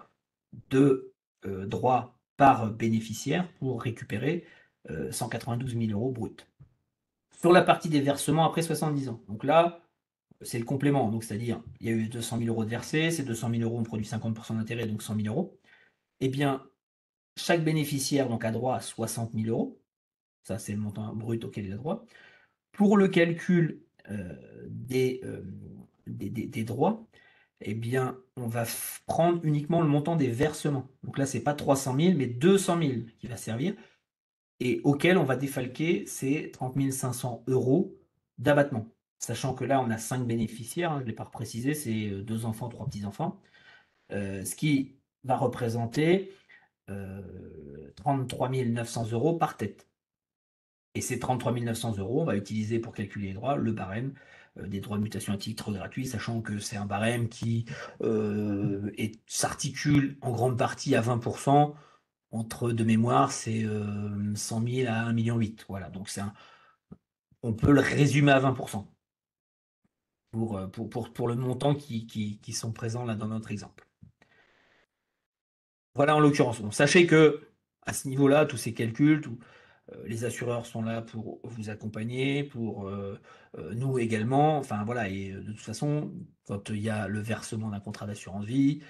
de droits par bénéficiaire pour récupérer 192 000 euros bruts. Sur la partie des versements après 70 ans, donc là, c'est le complément, donc c'est-à-dire il y a eu 200 000 euros de versés, ces 200 000 euros ont produit 50% d'intérêt, donc 100 000 euros. Eh bien, chaque bénéficiaire donc, a droit à 60 000 euros, ça c'est le montant brut auquel il a droit. Pour le calcul des droits, eh bien, on va prendre uniquement le montant des versements. Donc là, c'est pas 300 000, mais 200 000 qui va servir, et auquel on va défalquer ces 30 500 euros d'abattement. Sachant que là, on a 5 bénéficiaires, je ne l'ai pas précisé, c'est 2 enfants, 3 petits-enfants, ce qui va représenter 33 900 euros par tête. Et ces 33 900 euros, on va utiliser pour calculer les droits le barème des droits de mutation à titre gratuit, sachant que c'est un barème qui s'articule en grande partie à 20%. Entre, de mémoire, c'est 100 000 à 1,8 million. Voilà, donc on peut le résumer à 20% pour le montant qui sont présents là dans notre exemple. Voilà en l'occurrence. Donc, sachez que à ce niveau-là, tous ces calculs, les assureurs sont là pour vous accompagner, pour nous également. Enfin voilà, et de toute façon, quand il y a le versement d'un contrat d'assurance vie,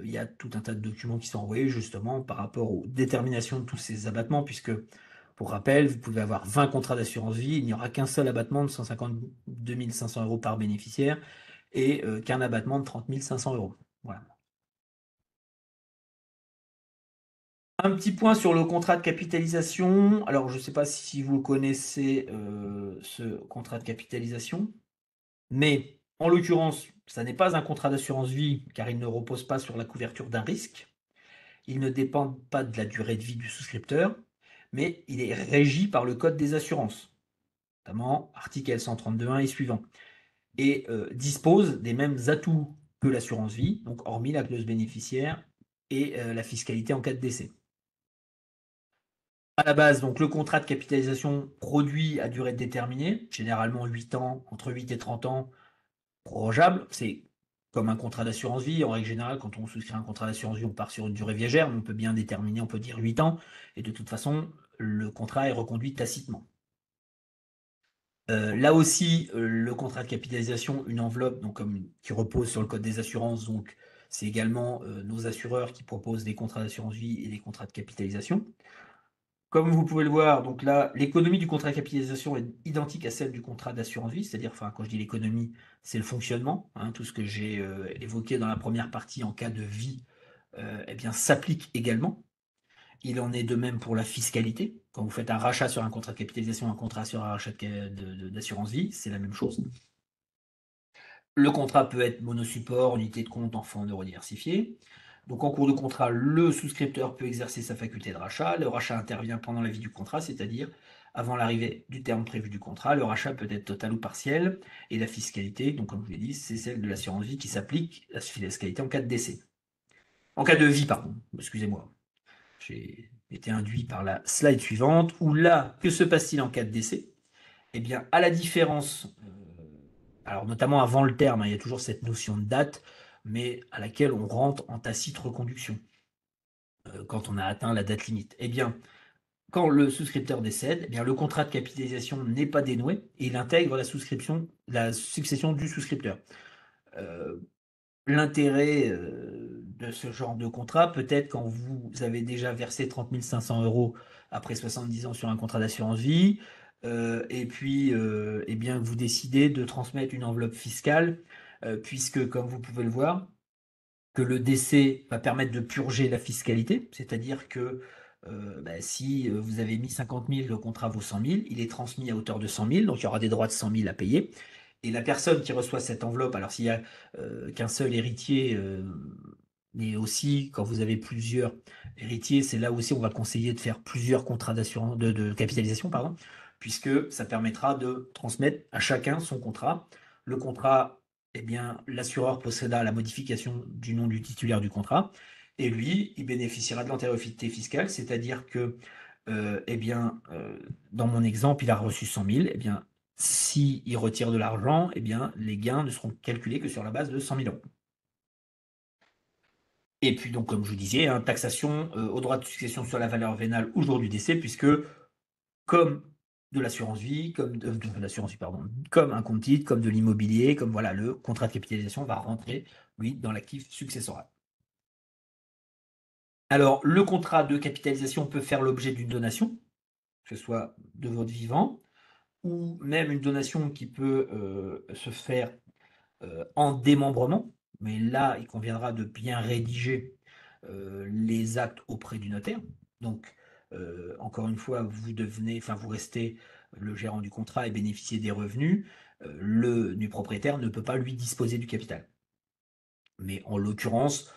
il y a tout un tas de documents qui sont envoyés justement par rapport aux déterminations de tous ces abattements, puisque, pour rappel, vous pouvez avoir 20 contrats d'assurance vie, il n'y aura qu'un seul abattement de 152 500 euros par bénéficiaire et qu'un abattement de 30 500 euros. Voilà. Un petit point sur le contrat de capitalisation. Alors, je ne sais pas si vous connaissez ce contrat de capitalisation, mais en l'occurrence, ça n'est pas un contrat d'assurance vie car il ne repose pas sur la couverture d'un risque. Il ne dépend pas de la durée de vie du souscripteur, mais il est régi par le Code des assurances, notamment article L132.1 et suivant, et dispose des mêmes atouts que l'assurance vie, donc hormis la clause bénéficiaire et la fiscalité en cas de décès. À la base, donc le contrat de capitalisation produit à durée déterminée, généralement 8 ans, entre 8 et 30 ans, prorogeable. C'est comme un contrat d'assurance vie. En règle générale, quand on souscrit un contrat d'assurance vie, on part sur une durée viagère, mais on peut bien déterminer, on peut dire 8 ans. Et de toute façon, le contrat est reconduit tacitement. Là aussi, le contrat de capitalisation, une enveloppe donc, qui repose sur le code des assurances, donc c'est également nos assureurs qui proposent des contrats d'assurance vie et des contrats de capitalisation. Comme vous pouvez le voir, donc là, l'économie du contrat de capitalisation est identique à celle du contrat d'assurance vie, c'est-à-dire, enfin, quand je dis l'économie, c'est le fonctionnement, hein, tout ce que j'ai évoqué dans la première partie en cas de vie, eh bien, s'applique également. Il en est de même pour la fiscalité. Quand vous faites un rachat sur un contrat de capitalisation, un contrat sur un rachat d'assurance vie, c'est la même chose. Le contrat peut être monosupport, unité de compte, enfant neurodiversifié. Donc en cours de contrat, le souscripteur peut exercer sa faculté de rachat. Le rachat intervient pendant la vie du contrat, c'est-à-dire avant l'arrivée du terme prévu du contrat. Le rachat peut être total ou partiel. Et la fiscalité, donc comme je vous l'ai dit, c'est celle de l'assurance vie qui s'applique, la fiscalité en cas de décès. En cas de vie, pardon, excusez-moi. J'ai été induit par la slide suivante, où là, que se passe-t-il en cas de décès? Eh bien, à la différence, alors notamment avant le terme, hein, il y a toujours cette notion de date, mais à laquelle on rentre en tacite reconduction quand on a atteint la date limite. Eh bien, quand le souscripteur décède, eh bien, le contrat de capitalisation n'est pas dénoué et il intègre la succession du souscripteur. l'intérêt de ce genre de contrat, peut-être quand vous avez déjà versé 30 500 € après 70 ans sur un contrat d'assurance vie, et puis, eh bien, vous décidez de transmettre une enveloppe fiscale, puisque comme vous pouvez le voir, que le décès va permettre de purger la fiscalité. C'est-à-dire que, bah, si, vous avez mis 50 000, le contrat vaut 100 000, il est transmis à hauteur de 100 000, donc il y aura des droits de 100 000 à payer. Et la personne qui reçoit cette enveloppe, alors s'il y a, qu'un seul héritier, mais aussi quand vous avez plusieurs héritiers, c'est là aussi on va conseiller de faire plusieurs contrats d'assurance de capitalisation, pardon, puisque ça permettra de transmettre à chacun son contrat. Le contrat, eh bien, l'assureur procédera à la modification du nom du titulaire du contrat et lui, il bénéficiera de l'antériorité fiscale, c'est-à-dire que, eh bien, dans mon exemple, il a reçu 100 000, eh bien, s'il retire de l'argent, eh bien, les gains ne seront calculés que sur la base de 100 000 €. Et puis donc, comme je vous disais, hein, taxation au droit de succession sur la valeur vénale au jour du décès, puisque comme de l'assurance vie, comme de l'assurance vie, pardon, comme un compte titre, comme de l'immobilier, comme voilà, le contrat de capitalisation va rentrer, lui, dans l'actif successoral. Alors, le contrat de capitalisation peut faire l'objet d'une donation, que ce soit de votre vivant, ou même une donation qui peut se faire en démembrement, mais là, il conviendra de bien rédiger les actes auprès du notaire. Donc, encore une fois, vous restez le gérant du contrat et bénéficiez des revenus. Le nu propriétaire ne peut pas lui disposer du capital. Mais en l'occurrence,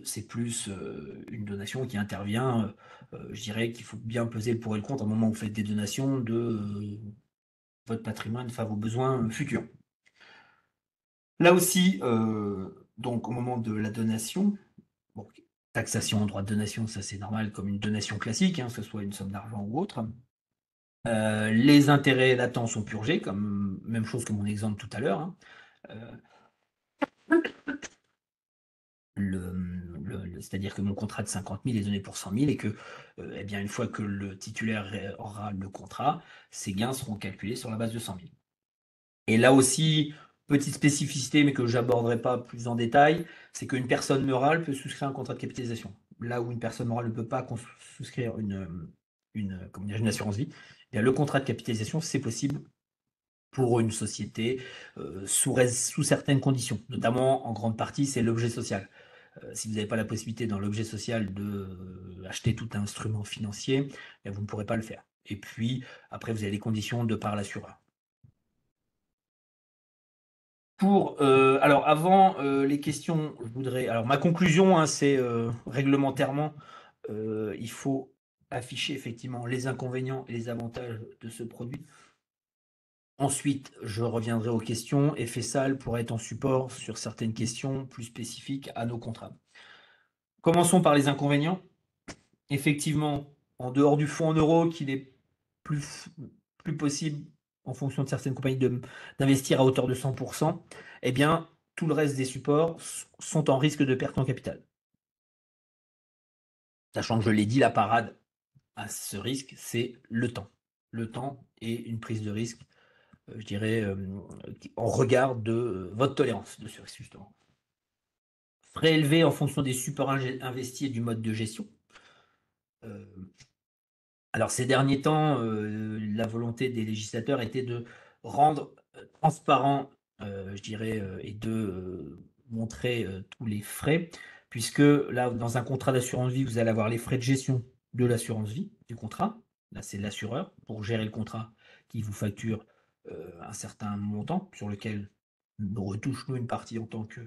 c'est plus une donation qui intervient. Je dirais qu'il faut bien peser le pour et le contre à un moment où vous faites des donations de votre patrimoine, enfin vos besoins futurs. Là aussi, donc au moment de la donation, bon, taxation en droit de donation, ça c'est normal comme une donation classique, hein, que ce soit une somme d'argent ou autre. Les intérêts latents sont purgés, comme même chose que mon exemple tout à l'heure, hein. Euh, C'est-à-dire que mon contrat de 50 000 est donné pour 100 000 et que, eh bien, une fois que le titulaire aura le contrat, ses gains seront calculés sur la base de 100 000. Et là aussi, petite spécificité, mais que j'aborderai pas plus en détail, c'est qu'une personne morale peut souscrire un contrat de capitalisation. Là où une personne morale ne peut pas souscrire comment dire, une assurance vie, eh bien, le contrat de capitalisation, c'est possible pour une société sous certaines conditions. Notamment, en grande partie, c'est l'objet social. Si vous n'avez pas la possibilité dans l'objet social de acheter tout instrument financier, eh vous ne pourrez pas le faire. Et puis, après, vous avez les conditions de par l'assureur. Alors avant les questions, je voudrais. Alors ma conclusion, hein, c'est réglementairement, il faut afficher effectivement les inconvénients et les avantages de ce produit. Ensuite, je reviendrai aux questions et Fessal pourra être en support sur certaines questions plus spécifiques à nos contrats. Commençons par les inconvénients. Effectivement, en dehors du fonds en euros, qu'il est plus, plus possible, en fonction de certaines compagnies, d'investir à hauteur de 100%, eh bien, tout le reste des supports sont en risque de perte en capital. Sachant que je l'ai dit, la parade à ce risque, c'est le temps. Le temps et une prise de risque, je dirais, en regard de votre tolérance de ce risque, justement. Frais élevés en fonction des supports investis et du mode de gestion. Euh, Alors ces derniers temps, la volonté des législateurs était de rendre transparent, je dirais, et de montrer tous les frais, puisque là, dans un contrat d'assurance vie, vous allez avoir les frais de gestion de l'assurance vie, du contrat. Là, c'est l'assureur pour gérer le contrat qui vous facture un certain montant sur lequel nous retouche nous une partie en tant que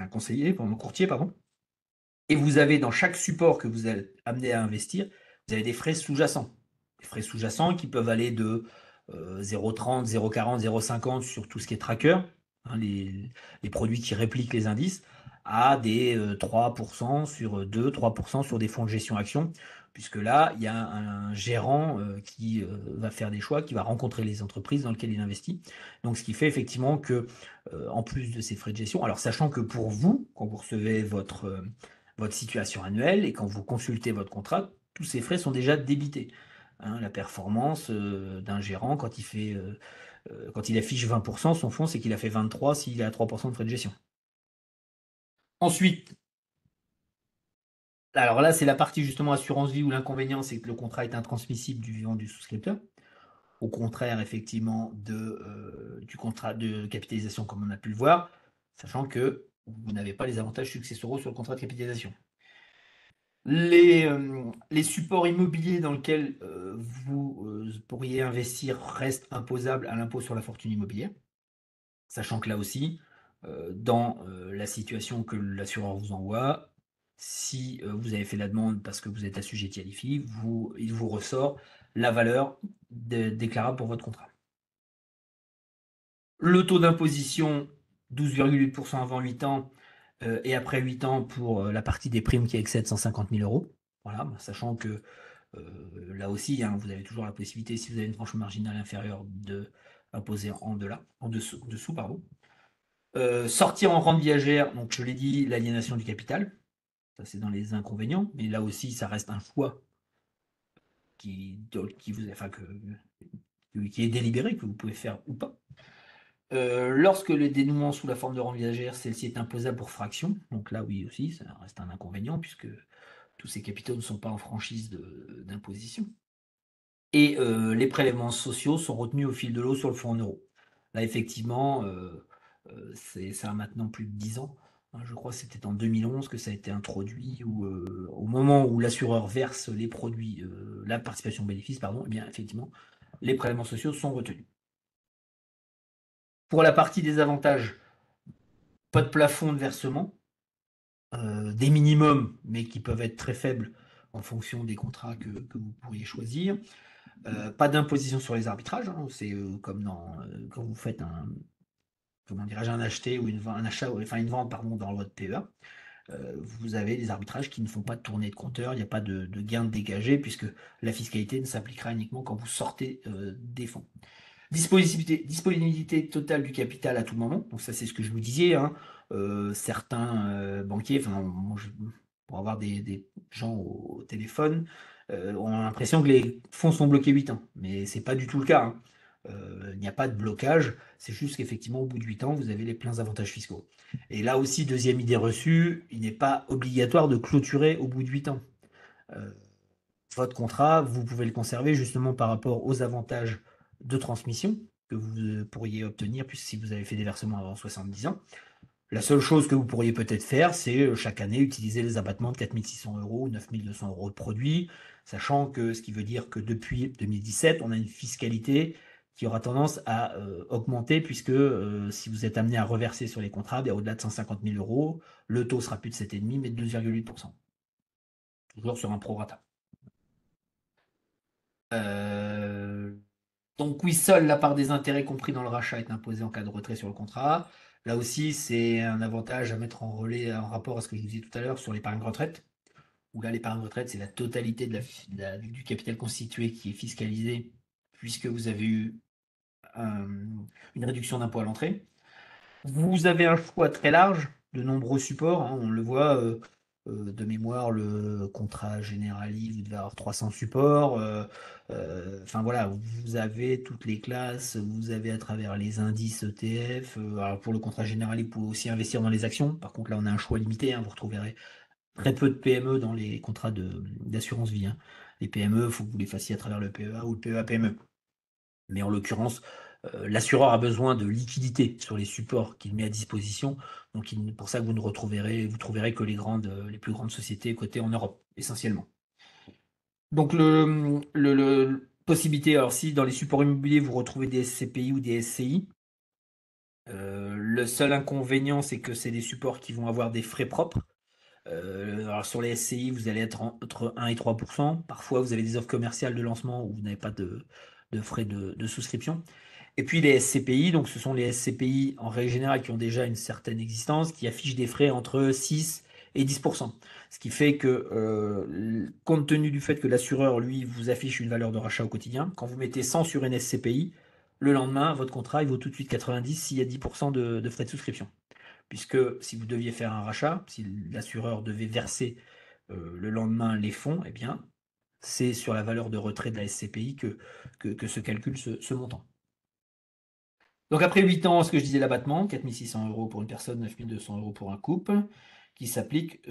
conseiller, courtier, pardon. Et vous avez dans chaque support que vous êtes amené à investir, vous avez des frais sous-jacents. Des frais sous-jacents qui peuvent aller de 0,30, 0,40, 0,50 sur tout ce qui est tracker, hein, les produits qui répliquent les indices, à des 3% sur 2, 3% sur des fonds de gestion action, puisque là, il y a un gérant qui va faire des choix, qui va rencontrer les entreprises dans lesquelles il investit. Donc, ce qui fait effectivement que, en plus de ces frais de gestion, alors sachant que pour vous, quand vous recevez votre situation annuelle et quand vous consultez votre contrat, tous ces frais sont déjà débités. Hein, la performance d'un gérant quand il fait Quand il affiche 20%, son fonds, c'est qu'il a fait 23 s'il est à 3% de frais de gestion. Ensuite, alors là, c'est la partie justement assurance vie où l'inconvénient, c'est que le contrat est intransmissible du vivant du souscripteur. Au contraire, effectivement, du contrat de capitalisation, comme on a pu le voir, sachant que vous n'avez pas les avantages successoraux sur le contrat de capitalisation. Les supports immobiliers dans lesquels vous pourriez investir restent imposables à l'impôt sur la fortune immobilière, sachant que là aussi, dans la situation que l'assureur vous envoie, si vous avez fait la demande parce que vous êtes assujetti à l'IFI, il vous ressort la valeur déclarable pour votre contrat. Le taux d'imposition, 12,8% avant 8 ans et après 8 ans pour la partie des primes qui excède 150 000 euros. Voilà, sachant que là aussi, hein, vous avez toujours la possibilité, si vous avez une tranche marginale inférieure, de imposer en dessous, pardon. Sortir en rente viagère, donc je l'ai dit, l'aliénation du capital, ça c'est dans les inconvénients, mais là aussi, ça reste un choix qui est délibéré, que vous pouvez faire ou pas. Lorsque le dénouement sous la forme de rente viagère, celle-ci est imposable pour fraction, donc là oui aussi, ça reste un inconvénient, puisque tous ces capitaux ne sont pas en franchise d'imposition. Et les prélèvements sociaux sont retenus au fil de l'eau sur le fonds en euros. Là, effectivement, ça a maintenant plus de 10 ans. Hein, je crois que c'était en 2011 que ça a été introduit, où, au moment où l'assureur verse les produits, la participation au bénéfice, pardon, eh bien, effectivement, les prélèvements sociaux sont retenus. Pour la partie des avantages, pas de plafond de versement, des minimums, mais qui peuvent être très faibles en fonction des contrats que vous pourriez choisir. Pas d'imposition sur les arbitrages, hein, c'est comme quand vous faites un acheté ou un achat, enfin une vente pardon, dans votre PEA. Vous avez des arbitrages qui ne font pas de tournée de compteur, il n'y a pas de gain de dégagé puisque la fiscalité ne s'appliquera uniquement quand vous sortez des fonds. Disponibilité totale du capital à tout moment, donc ça c'est ce que je vous disais, hein. Certains banquiers, enfin, pour avoir des gens au téléphone, ont l'impression que les fonds sont bloqués 8 ans, mais c'est pas du tout le cas, hein. Il n'y a pas de blocage, c'est juste qu'effectivement au bout de 8 ans, vous avez les pleins avantages fiscaux. Et là aussi, deuxième idée reçue, il n'est pas obligatoire de clôturer au bout de 8 ans. Euh, Votre contrat, vous pouvez le conserver justement par rapport aux avantages de transmission que vous pourriez obtenir, puisque si vous avez fait des versements avant 70 ans. La seule chose que vous pourriez peut-être faire, c'est chaque année utiliser les abattements de 4 600 euros ou 9 200 euros de produits, sachant que ce qui veut dire que depuis 2017, on a une fiscalité qui aura tendance à augmenter, puisque si vous êtes amené à reverser sur les contrats, au-delà de 150 000 euros, le taux sera plus de 7,5, mais de 2,8%. Toujours sur un prorata. Euh, Donc oui, seule la part des intérêts compris dans le rachat est imposée en cas de retrait sur le contrat. Là aussi, c'est un avantage à mettre en rapport à ce que je vous disais tout à l'heure sur l'épargne retraite, où là, l'épargne retraite, c'est la totalité du capital constitué qui est fiscalisé, puisque vous avez eu une réduction d'impôt à l'entrée. Vous avez un choix très large de nombreux supports, hein, on le voit de mémoire, le contrat généraliste, vous devez avoir 300 supports. Enfin voilà, vous avez toutes les classes, vous avez à travers les indices ETF. Alors pour le contrat généraliste, vous pouvez aussi investir dans les actions. Par contre, là, on a un choix limité, hein, vous retrouverez très peu de PME dans les contrats d'assurance vie, hein. Les PME, il faut que vous les fassiez à travers le PEA ou le PEA-PME. Mais en l'occurrence, l'assureur a besoin de liquidité sur les supports qu'il met à disposition. Donc, pour ça que vous trouverez que les plus grandes sociétés cotées en Europe, essentiellement. Donc, possibilité, alors si dans les supports immobiliers, vous retrouvez des SCPI ou des SCI, le seul inconvénient, c'est que c'est des supports qui vont avoir des frais propres. Alors sur les SCI, vous allez être entre 1 et 3%. Parfois, vous avez des offres commerciales de lancement où vous n'avez pas de frais de souscription. Et puis les SCPI, donc ce sont les SCPI en règle générale qui ont déjà une certaine existence, qui affichent des frais entre 6 et 10%. Ce qui fait que, compte tenu du fait que l'assureur, lui, vous affiche une valeur de rachat au quotidien, quand vous mettez 100 sur une SCPI, le lendemain, votre contrat, il vaut tout de suite 90 s'il y a 10% de frais de souscription. Puisque si vous deviez faire un rachat, si l'assureur devait verser le lendemain les fonds, eh bien, c'est sur la valeur de retrait de la SCPI que se calcule ce montant. Donc après 8 ans, ce que je disais, l'abattement, 4 600 € pour une personne, 9 200 € pour un couple, qui s'applique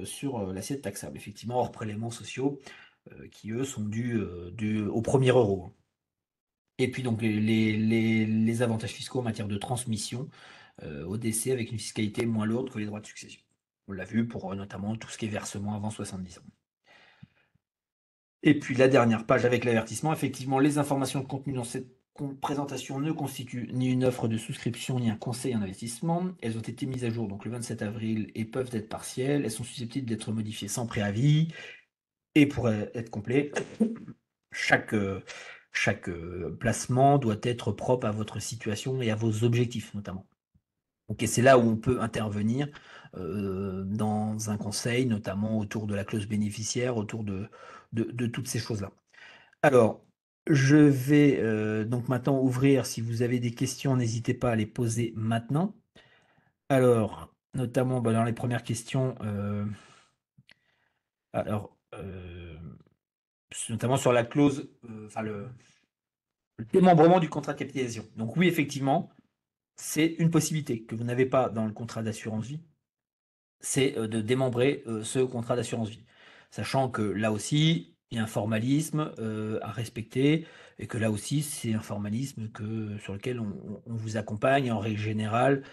sur l'assiette taxable, effectivement, hors prélèvements sociaux, qui eux sont dus au premier euro, hein. Et puis donc les avantages fiscaux en matière de transmission au décès avec une fiscalité moins lourde que les droits de succession. On l'a vu pour notamment tout ce qui est versement avant 70 ans. Et puis la dernière page avec l'avertissement, effectivement, les informations contenues dans cette présentation ne constituent ni une offre de souscription ni un conseil en investissement. Elles ont été mises à jour donc le 27 avril et peuvent être partielles. Elles sont susceptibles d'être modifiées sans préavis. Et pour être complet, chaque, placement doit être propre à votre situation et à vos objectifs notamment. Donc, et c'est là où on peut intervenir dans un conseil, notamment autour de la clause bénéficiaire, autour de toutes ces choses-là. Alors, je vais donc maintenant ouvrir. Si vous avez des questions, n'hésitez pas à les poser maintenant. Alors, notamment dans les premières questions, alors, notamment sur la clause, enfin le démembrement du contrat de capitalisation. Donc oui, effectivement, c'est une possibilité que vous n'avez pas dans le contrat d'assurance vie, c'est de démembrer ce contrat d'assurance vie. Sachant que là aussi, il y a un formalisme à respecter et que là aussi, c'est un formalisme sur lequel on vous accompagne. En règle générale,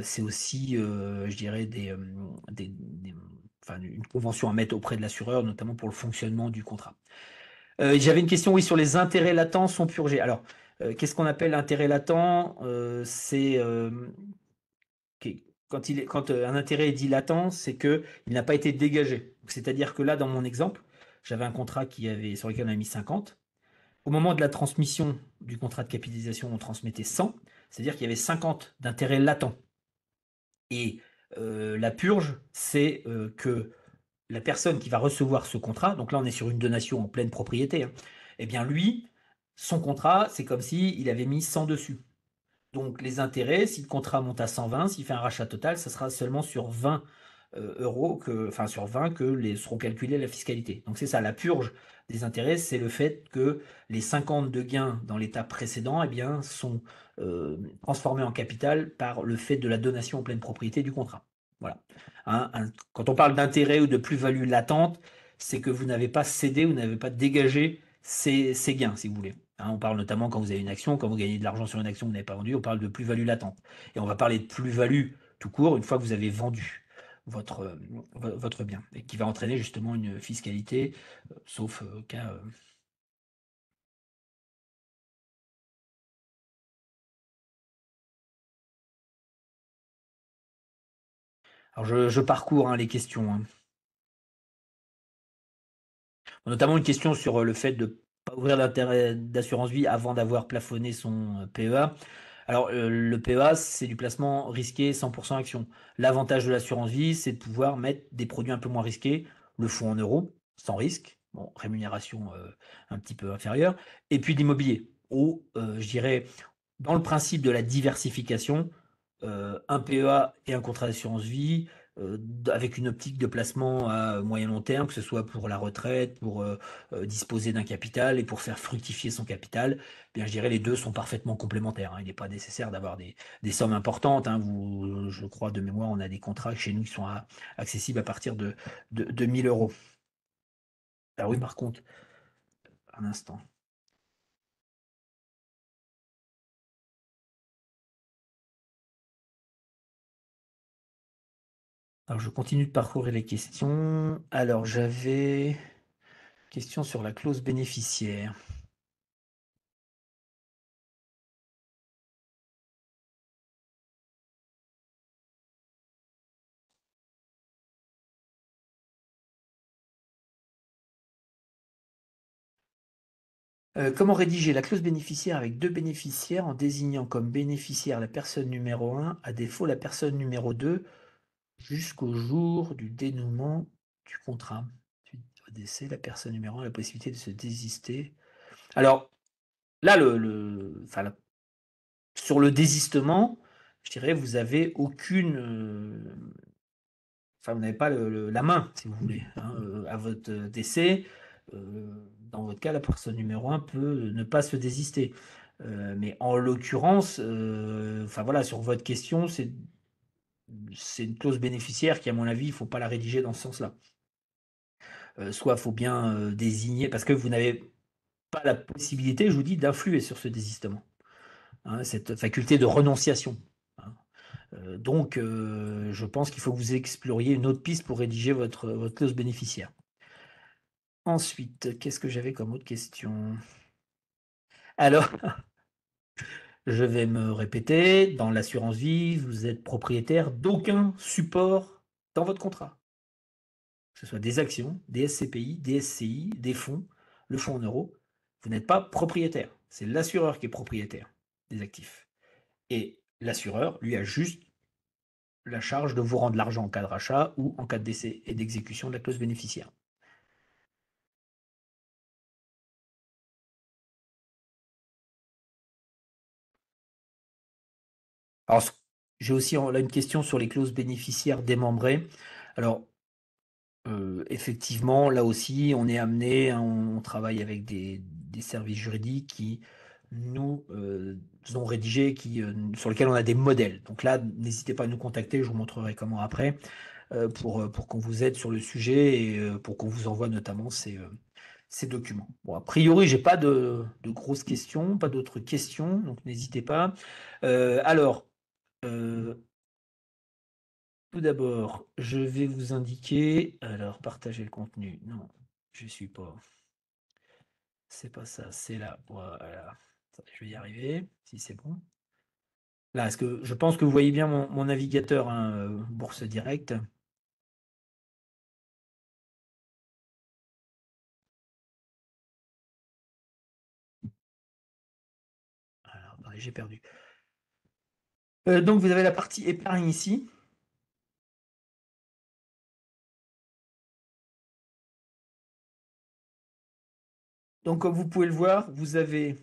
c'est aussi, je dirais, enfin, une convention à mettre auprès de l'assureur, notamment pour le fonctionnement du contrat. J'avais une question, oui, sur les intérêts latents sont purgés. Alors, qu'est-ce qu'on appelle intérêt latent? C'est quand un intérêt est dit latent, c'est qu'il n'a pas été dégagé. C'est-à-dire que là, dans mon exemple, j'avais un contrat sur lequel on a mis 50. Au moment de la transmission du contrat de capitalisation, on transmettait 100. C'est-à-dire qu'il y avait 50 d'intérêts latents. Et la purge, c'est que la personne qui va recevoir ce contrat, donc là on est sur une donation en pleine propriété, hein, eh bien lui, son contrat, c'est comme s'il avait mis 100 dessus. Donc les intérêts, si le contrat monte à 120, s'il fait un rachat total, ça sera seulement sur 20 euros, enfin sur 20 seront calculés la fiscalité. Donc c'est ça, la purge des intérêts, c'est le fait que les 50 de gains dans l'état précédent, eh bien, sont transformés en capital par le fait de la donation en pleine propriété du contrat. Voilà. Quand on parle d'intérêt ou de plus-value latente, c'est que vous n'avez pas cédé, vous n'avez pas dégagé ces gains, si vous voulez. On parle notamment quand vous avez une action, quand vous gagnez de l'argent sur une action que vous n'avez pas vendue, on parle de plus-value latente. Et on va parler de plus-value tout court une fois que vous avez vendu votre bien, et qui va entraîner justement une fiscalité, sauf cas. Alors je parcours les questions, hein. Notamment une question sur le fait de ne pas ouvrir l'intérêt d'assurance vie avant d'avoir plafonné son PEA. Alors, le PEA, c'est du placement risqué 100% action. L'avantage de l'assurance vie, c'est de pouvoir mettre des produits un peu moins risqués, le fonds en euros, sans risque, bon, rémunération un petit peu inférieure, et puis de l'immobilier, où je dirais, dans le principe de la diversification, un PEA et un contrat d'assurance vie, avec une optique de placement à moyen long terme, que ce soit pour la retraite, pour disposer d'un capital et pour faire fructifier son capital, eh bien, je dirais les deux sont parfaitement complémentaires, hein. Il n'est pas nécessaire d'avoir des sommes importantes, hein. Je crois de mémoire, on a des contrats chez nous qui sont accessibles à partir de 1000 euros. Ah oui, par contre, un instant. Alors, je continue de parcourir les questions. Alors, j'avais question sur la clause bénéficiaire. Comment rédiger la clause bénéficiaire avec deux bénéficiaires en désignant comme bénéficiaire la personne numéro 1, à défaut la personne numéro 2, jusqu'au jour du dénouement du contrat? Au décès, la personne numéro 1 a la possibilité de se désister. Alors, là, enfin, sur le désistement, je dirais, vous avez aucune. Enfin, vous n'avez pas la main, si vous voulez, hein, à votre décès. Dans votre cas, la personne numéro 1 peut ne pas se désister. Mais en l'occurrence, enfin voilà, sur votre question, c'est une clause bénéficiaire qui, à mon avis, il ne faut pas la rédiger dans ce sens-là. Soit il faut bien désigner, parce que vous n'avez pas la possibilité, je vous dis, d'influer sur ce désistement, hein, cette faculté de renonciation, hein. Donc, je pense qu'il faut que vous exploriez une autre piste pour rédiger votre clause bénéficiaire. Ensuite, qu'est-ce que j'avais comme autre question? Alors, je vais me répéter, dans l'assurance vie, vous êtes propriétaire d'aucun support dans votre contrat. Que ce soit des actions, des SCPI, des SCI, des fonds, le fonds en euros. Vous n'êtes pas propriétaire. C'est l'assureur qui est propriétaire des actifs. Et l'assureur, lui, a juste la charge de vous rendre l'argent en cas de rachat ou en cas de décès et d'exécution de la clause bénéficiaire. Alors, j'ai aussi là une question sur les clauses bénéficiaires démembrées. Alors, effectivement, là aussi, on est amené, hein, on travaille avec des services juridiques qui nous ont rédigé, sur lesquels on a des modèles. Donc là, n'hésitez pas à nous contacter, je vous montrerai comment après, pour qu'on vous aide sur le sujet et pour qu'on vous envoie notamment ces documents. Bon, a priori, j'ai pas de grosses questions, pas d'autres questions, donc n'hésitez pas. Alors, euh, tout d'abord, je vais vous indiquer, alors partager le contenu, non, je suis pas, c'est pas ça, c'est là, voilà. Attendez, je vais y arriver, si c'est bon. Là, est-ce que je pense que vous voyez bien mon navigateur, hein, Bourse Direct. Alors, attendez, j'ai perdu. Donc vous avez la partie épargne ici. Donc comme vous pouvez le voir, vous avez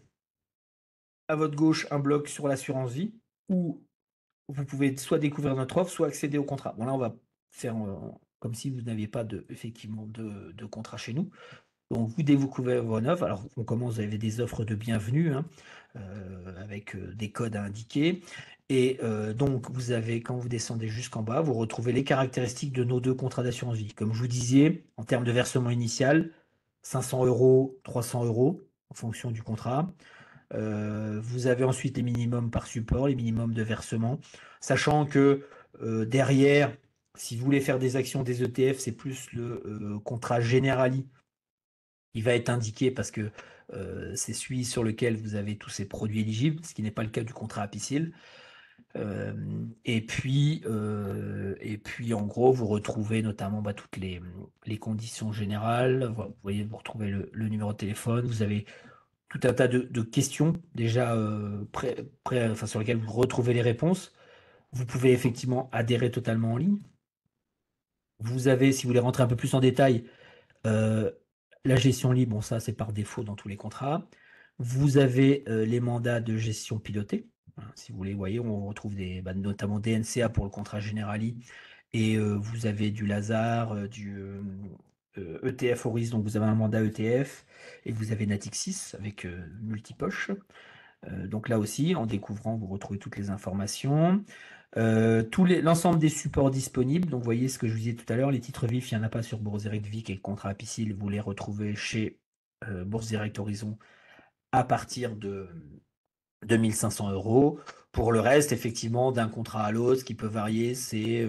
à votre gauche un bloc sur l'assurance vie où vous pouvez soit découvrir notre offre, soit accéder au contrat. Bon là, on va faire comme si vous n'aviez pas effectivement de contrat chez nous. Donc vous découvrez vos offres. Alors on commence, vous avez des offres de bienvenue, hein, avec des codes à indiquer. Et donc vous avez, quand vous descendez jusqu'en bas, vous retrouvez les caractéristiques de nos deux contrats d'assurance vie. Comme je vous disais, en termes de versement initial, 500 euros, 300 euros en fonction du contrat. Vous avez ensuite les minimums par support, les minimums de versement, sachant que derrière, si vous voulez faire des actions, des ETF, c'est plus le contrat Generali qui va être indiqué parce que c'est celui sur lequel vous avez tous ces produits éligibles, ce qui n'est pas le cas du contrat Apicil. Et puis, en gros, vous retrouvez notamment toutes les conditions générales. Vous voyez, vous retrouvez le numéro de téléphone. Vous avez tout un tas de questions déjà enfin, sur lesquelles vous retrouvez les réponses. Vous pouvez effectivement adhérer totalement en ligne. Vous avez, si vous voulez rentrer un peu plus en détail, euh, la gestion libre, bon ça c'est par défaut dans tous les contrats. Vous avez les mandats de gestion pilotée. Voilà, si vous voulez, vous voyez, on retrouve notamment des NCA pour le contrat Generali. Et vous avez du Lazare, du ETF Horizon, donc vous avez un mandat ETF. Et vous avez Natixis avec multipoche. Donc là aussi, en découvrant, vous retrouvez toutes les informations. L'ensemble des supports disponibles, donc vous voyez ce que je vous disais tout à l'heure, les titres vifs, il n'y en a pas sur Bourse Direct Vic et le contrat Apicil, vous les retrouvez chez Bourse Direct Horizon à partir de 2500 euros. Pour le reste, effectivement, d'un contrat à l'autre, ce qui peut varier, c'est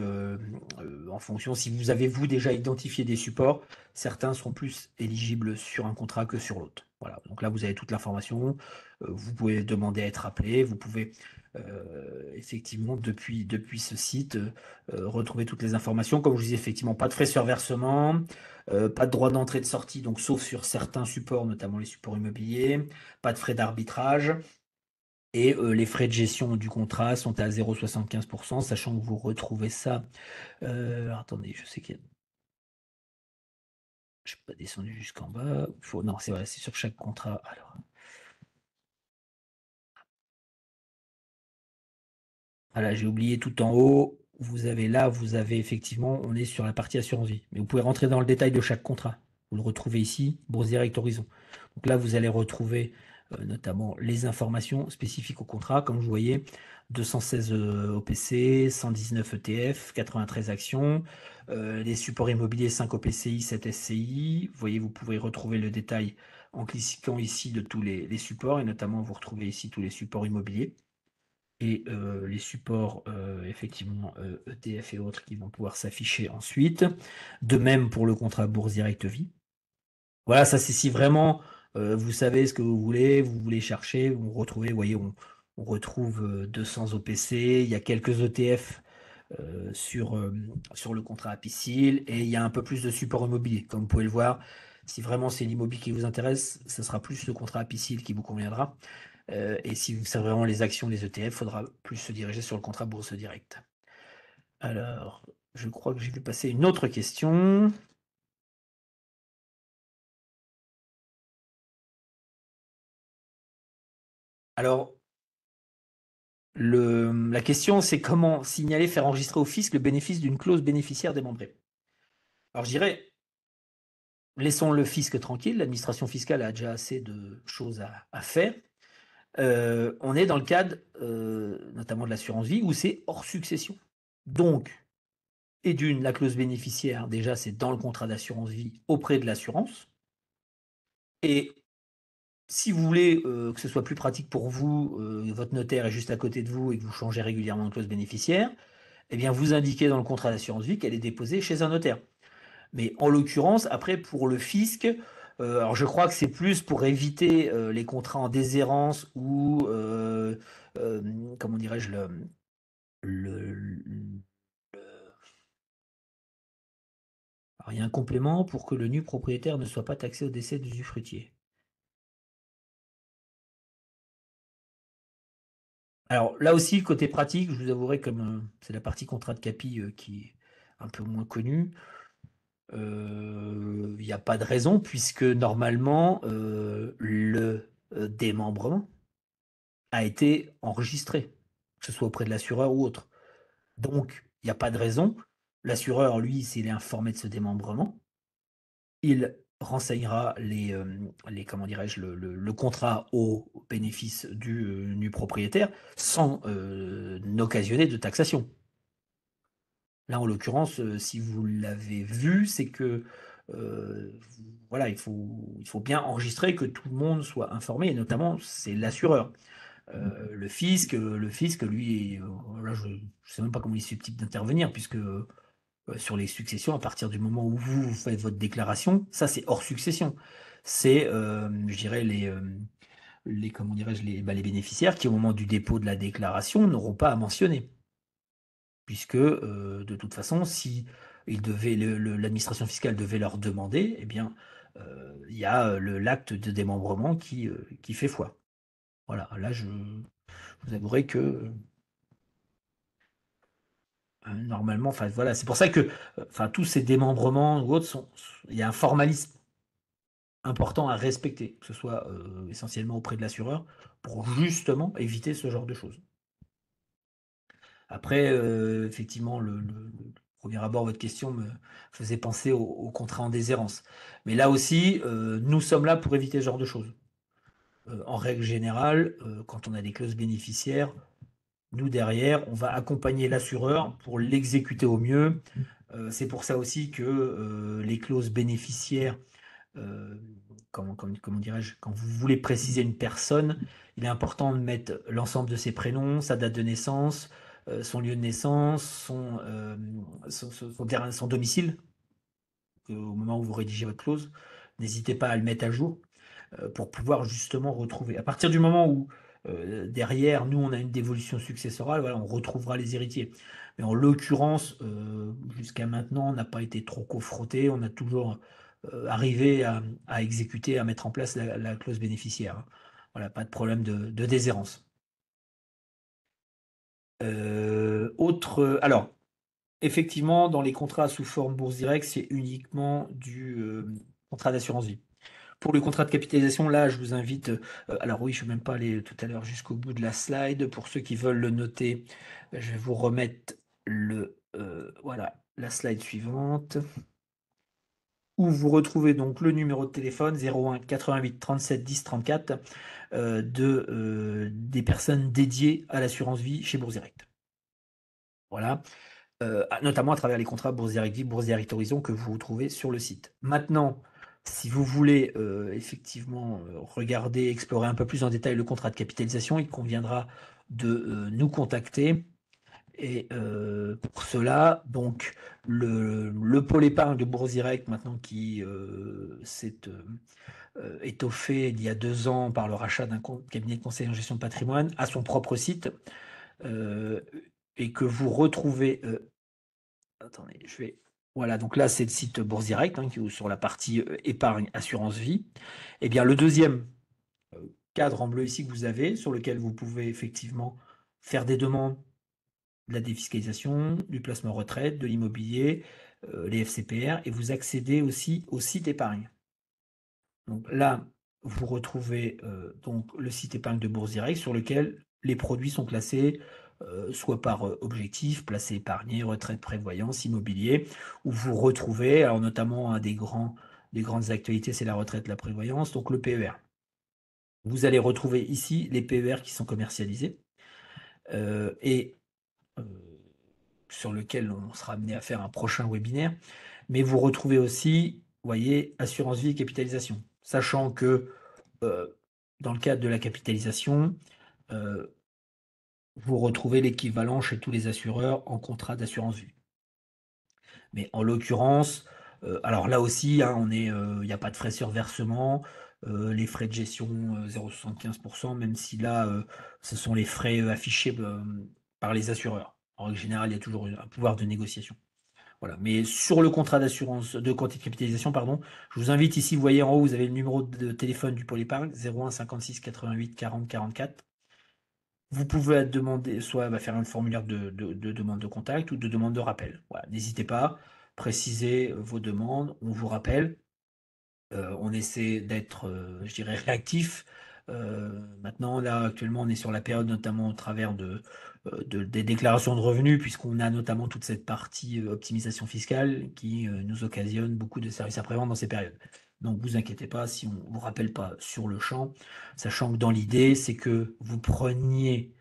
en fonction, si vous avez vous déjà identifié des supports, certains seront plus éligibles sur un contrat que sur l'autre. Voilà, donc là, vous avez toute l'information. Vous pouvez demander à être appelé. Vous pouvez effectivement, depuis ce site, retrouver toutes les informations. Comme je vous disais, effectivement, pas de frais sur versement, pas de droit d'entrée et de sortie, donc sauf sur certains supports, notamment les supports immobiliers, pas de frais d'arbitrage. Et les frais de gestion du contrat sont à 0,75%, sachant que vous retrouvez ça. Alors, attendez, je sais qu'il y a. Je ne suis pas descendu jusqu'en bas. Non, c'est vrai, c'est sur chaque contrat. Alors, voilà, j'ai oublié tout en haut. Vous avez effectivement, on est sur la partie assurance vie. Mais vous pouvez rentrer dans le détail de chaque contrat. Vous le retrouvez ici, Bourse Direct Horizon. Donc là, vous allez retrouver notamment les informations spécifiques au contrat, comme vous voyez, 216 OPC, 119 ETF, 93 actions, les supports immobiliers 5 OPCI, 7 SCI. Vous voyez, vous pouvez retrouver le détail en cliquant ici de tous les supports, et notamment vous retrouvez ici tous les supports immobiliers et les supports effectivement ETF et autres qui vont pouvoir s'afficher ensuite. De même pour le contrat Bourse Direct Vie. Voilà, ça c'est si vraiment vous savez ce que vous voulez chercher, vous retrouvez, vous voyez, on retrouve 200 OPC, il y a quelques ETF sur le contrat Apicil et il y a un peu plus de support immobilier. Comme vous pouvez le voir, si vraiment c'est l'immobilier qui vous intéresse, ce sera plus le contrat Apicil qui vous conviendra. Et si vous savez vraiment les actions, les ETF, il faudra plus se diriger sur le contrat Bourse Direct. Alors, je crois que j'ai vu passer une autre question. Alors, la question, c'est comment signaler, faire enregistrer au fisc le bénéfice d'une clause bénéficiaire démembrée. Alors, je dirais, laissons le fisc tranquille, l'administration fiscale a déjà assez de choses à faire. On est dans le cadre, notamment de l'assurance vie, où c'est hors succession. Donc, et d'une, la clause bénéficiaire, déjà, c'est dans le contrat d'assurance vie auprès de l'assurance. Et si vous voulez que ce soit plus pratique pour vous, votre notaire est juste à côté de vous et que vous changez régulièrement de clause bénéficiaire, eh bien, vous indiquez dans le contrat d'assurance vie qu'elle est déposée chez un notaire. Mais en l'occurrence, après, pour le fisc, alors je crois que c'est plus pour éviter les contrats en déshérence ou, euh, comment dirais-je, alors, il y a un complément pour que le nu propriétaire ne soit pas taxé au décès du usufruitier. Alors là aussi, côté pratique, je vous avouerai, comme c'est la partie contrat de capi qui est un peu moins connue, il n'y a pas de raison puisque normalement le démembrement a été enregistré, que ce soit auprès de l'assureur ou autre. Donc, il n'y a pas de raison. L'assureur, lui, s'il est informé de ce démembrement, il renseignera comment dirais-je, le contrat au bénéfice du propriétaire sans n'occasionner de taxation. Là, en l'occurrence, si vous l'avez vu, c'est que voilà, il faut bien enregistrer que tout le monde soit informé, et notamment c'est l'assureur. Le fisc, lui, là, je ne sais même pas comment il est susceptible d'intervenir, puisque sur les successions, à partir du moment où vous faites votre déclaration, ça c'est hors succession. C'est, je dirais, comment dirais-je, les bénéficiaires qui, au moment du dépôt de la déclaration, n'auront pas à mentionner. Puisque, de toute façon, si l'administration fiscale devait leur demander, eh bien, il y a l'acte de démembrement qui fait foi. Voilà, là, je vous avouerai que normalement, enfin voilà, c'est pour ça que enfin, tous ces démembrements ou autres il y a un formalisme important à respecter, que ce soit essentiellement auprès de l'assureur, pour justement éviter ce genre de choses. Après, effectivement, le premier abord, votre question me faisait penser au contrat en déshérence. Mais là aussi, nous sommes là pour éviter ce genre de choses. En règle générale, quand on a des clauses bénéficiaires, nous derrière, on va accompagner l'assureur pour l'exécuter au mieux. C'est pour ça aussi que les clauses bénéficiaires, euh, comment dirais-je, quand vous voulez préciser une personne, il est important de mettre l'ensemble de ses prénoms, sa date de naissance, son lieu de naissance, son domicile, au moment où vous rédigez votre clause. N'hésitez pas à le mettre à jour pour pouvoir justement retrouver. À partir du moment où derrière, nous, on a une dévolution successorale, voilà, on retrouvera les héritiers. Mais en l'occurrence, jusqu'à maintenant, on n'a pas été trop confronté, on a toujours arrivé à exécuter, à mettre en place la clause bénéficiaire, hein. Voilà, pas de problème de déshérence. Alors, effectivement, dans les contrats sous forme bourse directe, c'est uniquement du contrat d'assurance vie. Pour le contrat de capitalisation, là, je vous invite. Alors oui, je ne suis même pas allé tout à l'heure jusqu'au bout de la slide. Pour ceux qui veulent le noter, je vais vous remettre voilà, la slide suivante. où vous retrouvez donc le numéro de téléphone 01 88 37 10 34 des personnes dédiées à l'assurance vie chez Bourse Direct. Voilà, notamment à travers les contrats Bourse Direct Vie, Bourse Direct Horizon que vous retrouvez sur le site. Maintenant, si vous voulez effectivement regarder, explorer un peu plus en détail le contrat de capitalisation, il conviendra de nous contacter. Et pour cela, donc, le pôle épargne de Bourse Direct, maintenant qui s'est étoffé il y a 2 ans par le rachat d'un cabinet de conseil en gestion de patrimoine, a son propre site euh, et que vous retrouvez. Attendez, je vais. Voilà, donc là, c'est le site Bourse Direct, hein, qui est sur la partie épargne assurance vie. Eh bien, le deuxième cadre en bleu ici que vous avez, sur lequel vous pouvez effectivement faire des demandes de la défiscalisation, du placement retraite, de l'immobilier, les FCPR, et vous accédez aussi au site épargne. Donc là, vous retrouvez donc le site épargne de Bourse Direct sur lequel les produits sont classés soit par objectif, placé épargné, retraite, prévoyance, immobilier, où vous retrouvez, alors notamment des grandes actualités, c'est la retraite, la prévoyance, donc le PER. Vous allez retrouver ici les PER qui sont commercialisés et sur lequel on sera amené à faire un prochain webinaire. Mais vous retrouvez aussi, vous voyez, assurance vie et capitalisation. Sachant que dans le cadre de la capitalisation, vous retrouvez l'équivalent chez tous les assureurs en contrat d'assurance vie. Mais en l'occurrence, alors là aussi, hein, il n'y a pas de frais sur versement, les frais de gestion 0,75%, même si là, ce sont les frais affichés par les assureurs. En règle générale, il y a toujours un pouvoir de négociation. Voilà. Mais sur le contrat d'assurance de capitalisation, pardon, je vous invite ici, vous voyez en haut, vous avez le numéro de téléphone du pôle épargne, 01 56 88 40 44. Vous pouvez demander, soit faire un formulaire de demande de contact ou de demande de rappel. Voilà. N'hésitez pas, précisez vos demandes, on vous rappelle. On essaie d'être, je dirais, réactif. Maintenant, là, actuellement, on est sur la période, notamment au travers des déclarations de revenus, puisqu'on a notamment toute cette partie optimisation fiscale qui nous occasionne beaucoup de services après-vente dans ces périodes. Donc, vous inquiétez pas si on ne vous rappelle pas sur le champ, sachant que dans l'idée, c'est que vous preniez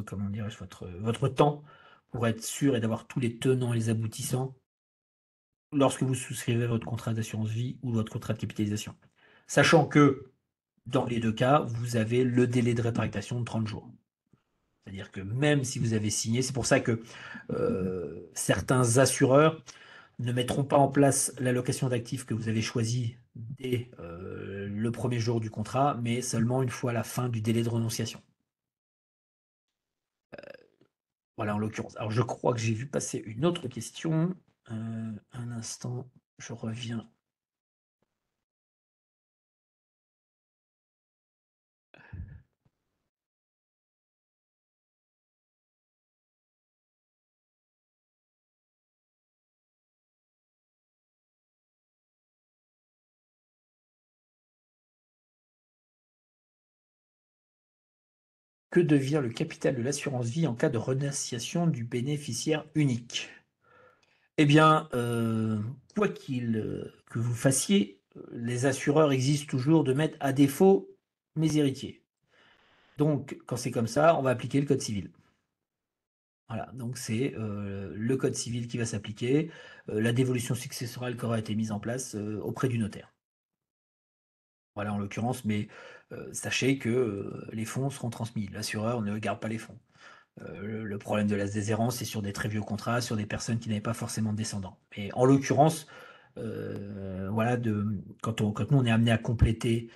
comment dirais-je, votre temps pour être sûr et d'avoir tous les tenants et les aboutissants lorsque vous souscrivez votre contrat d'assurance vie ou votre contrat de capitalisation. Sachant que dans les deux cas, vous avez le délai de rétractation de 30 jours. C'est-à-dire que même si vous avez signé, c'est pour ça que certains assureurs ne mettront pas en place l'allocation d'actifs que vous avez choisi dès le premier jour du contrat, mais seulement une fois à la fin du délai de renonciation. Voilà en l'occurrence. Alors je crois que j'ai vu passer une autre question. Un instant, je reviens. Que devient le capital de l'assurance vie en cas de renonciation du bénéficiaire unique? Eh bien, quoi que vous fassiez, les assureurs existent toujours de mettre à défaut mes héritiers. Donc, quand c'est comme ça, on va appliquer le code civil. Voilà, donc c'est le code civil qui va s'appliquer, la dévolution successorale qui aura été mise en place auprès du notaire. Voilà, en l'occurrence, mais sachez que les fonds seront transmis. L'assureur ne garde pas les fonds. Le problème de la déshérence, c'est sur des très vieux contrats, sur des personnes qui n'avaient pas forcément de descendants. Et en l'occurrence, voilà, quand nous on est amené à compléter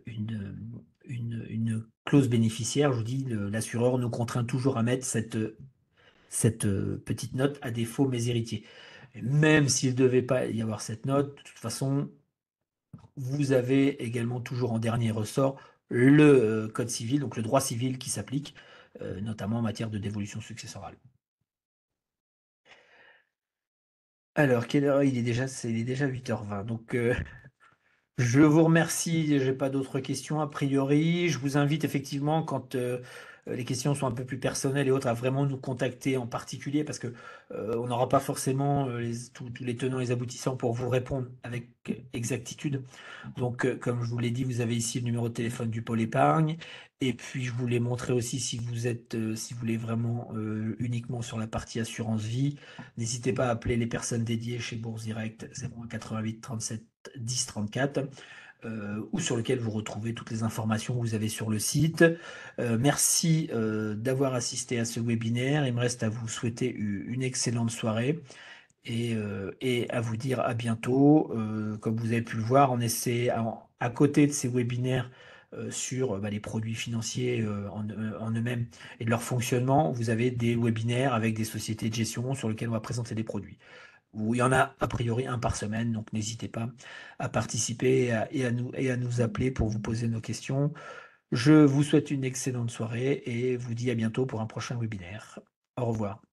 une clause bénéficiaire, je vous dis, l'assureur nous contraint toujours à mettre cette petite note à défaut mes héritiers. Et même s'il ne devait pas y avoir cette note, de toute façon, vous avez également toujours en dernier ressort le code civil, donc le droit civil qui s'applique, notamment en matière de dévolution successorale. Alors, quelle heure il est déjà? Il est déjà 8h20. Donc, je vous remercie. J'ai pas d'autres questions a priori. Je vous invite effectivement, quand les questions sont un peu plus personnelles et autres, à vraiment nous contacter en particulier parce que on n'aura pas forcément tous les tenants et les aboutissants pour vous répondre avec exactitude. Donc, comme je vous l'ai dit, vous avez ici le numéro de téléphone du pôle épargne. Et puis, je vous l'ai montré aussi si vous êtes, si vous voulez vraiment uniquement sur la partie assurance vie, n'hésitez pas à appeler les personnes dédiées chez Bourse Direct 01 88 37 10 34 ou sur lequel vous retrouvez toutes les informations que vous avez sur le site. Merci d'avoir assisté à ce webinaire. Il me reste à vous souhaiter une excellente soirée et à vous dire à bientôt. Comme vous avez pu le voir, on essaie à côté de ces webinaires sur les produits financiers en eux-mêmes et de leur fonctionnement, vous avez des webinaires avec des sociétés de gestion sur lesquelles on va présenter des produits. Où il y en a a priori un par semaine, donc n'hésitez pas à participer et à nous appeler pour vous poser nos questions. Je vous souhaite une excellente soirée et vous dis à bientôt pour un prochain webinaire. Au revoir.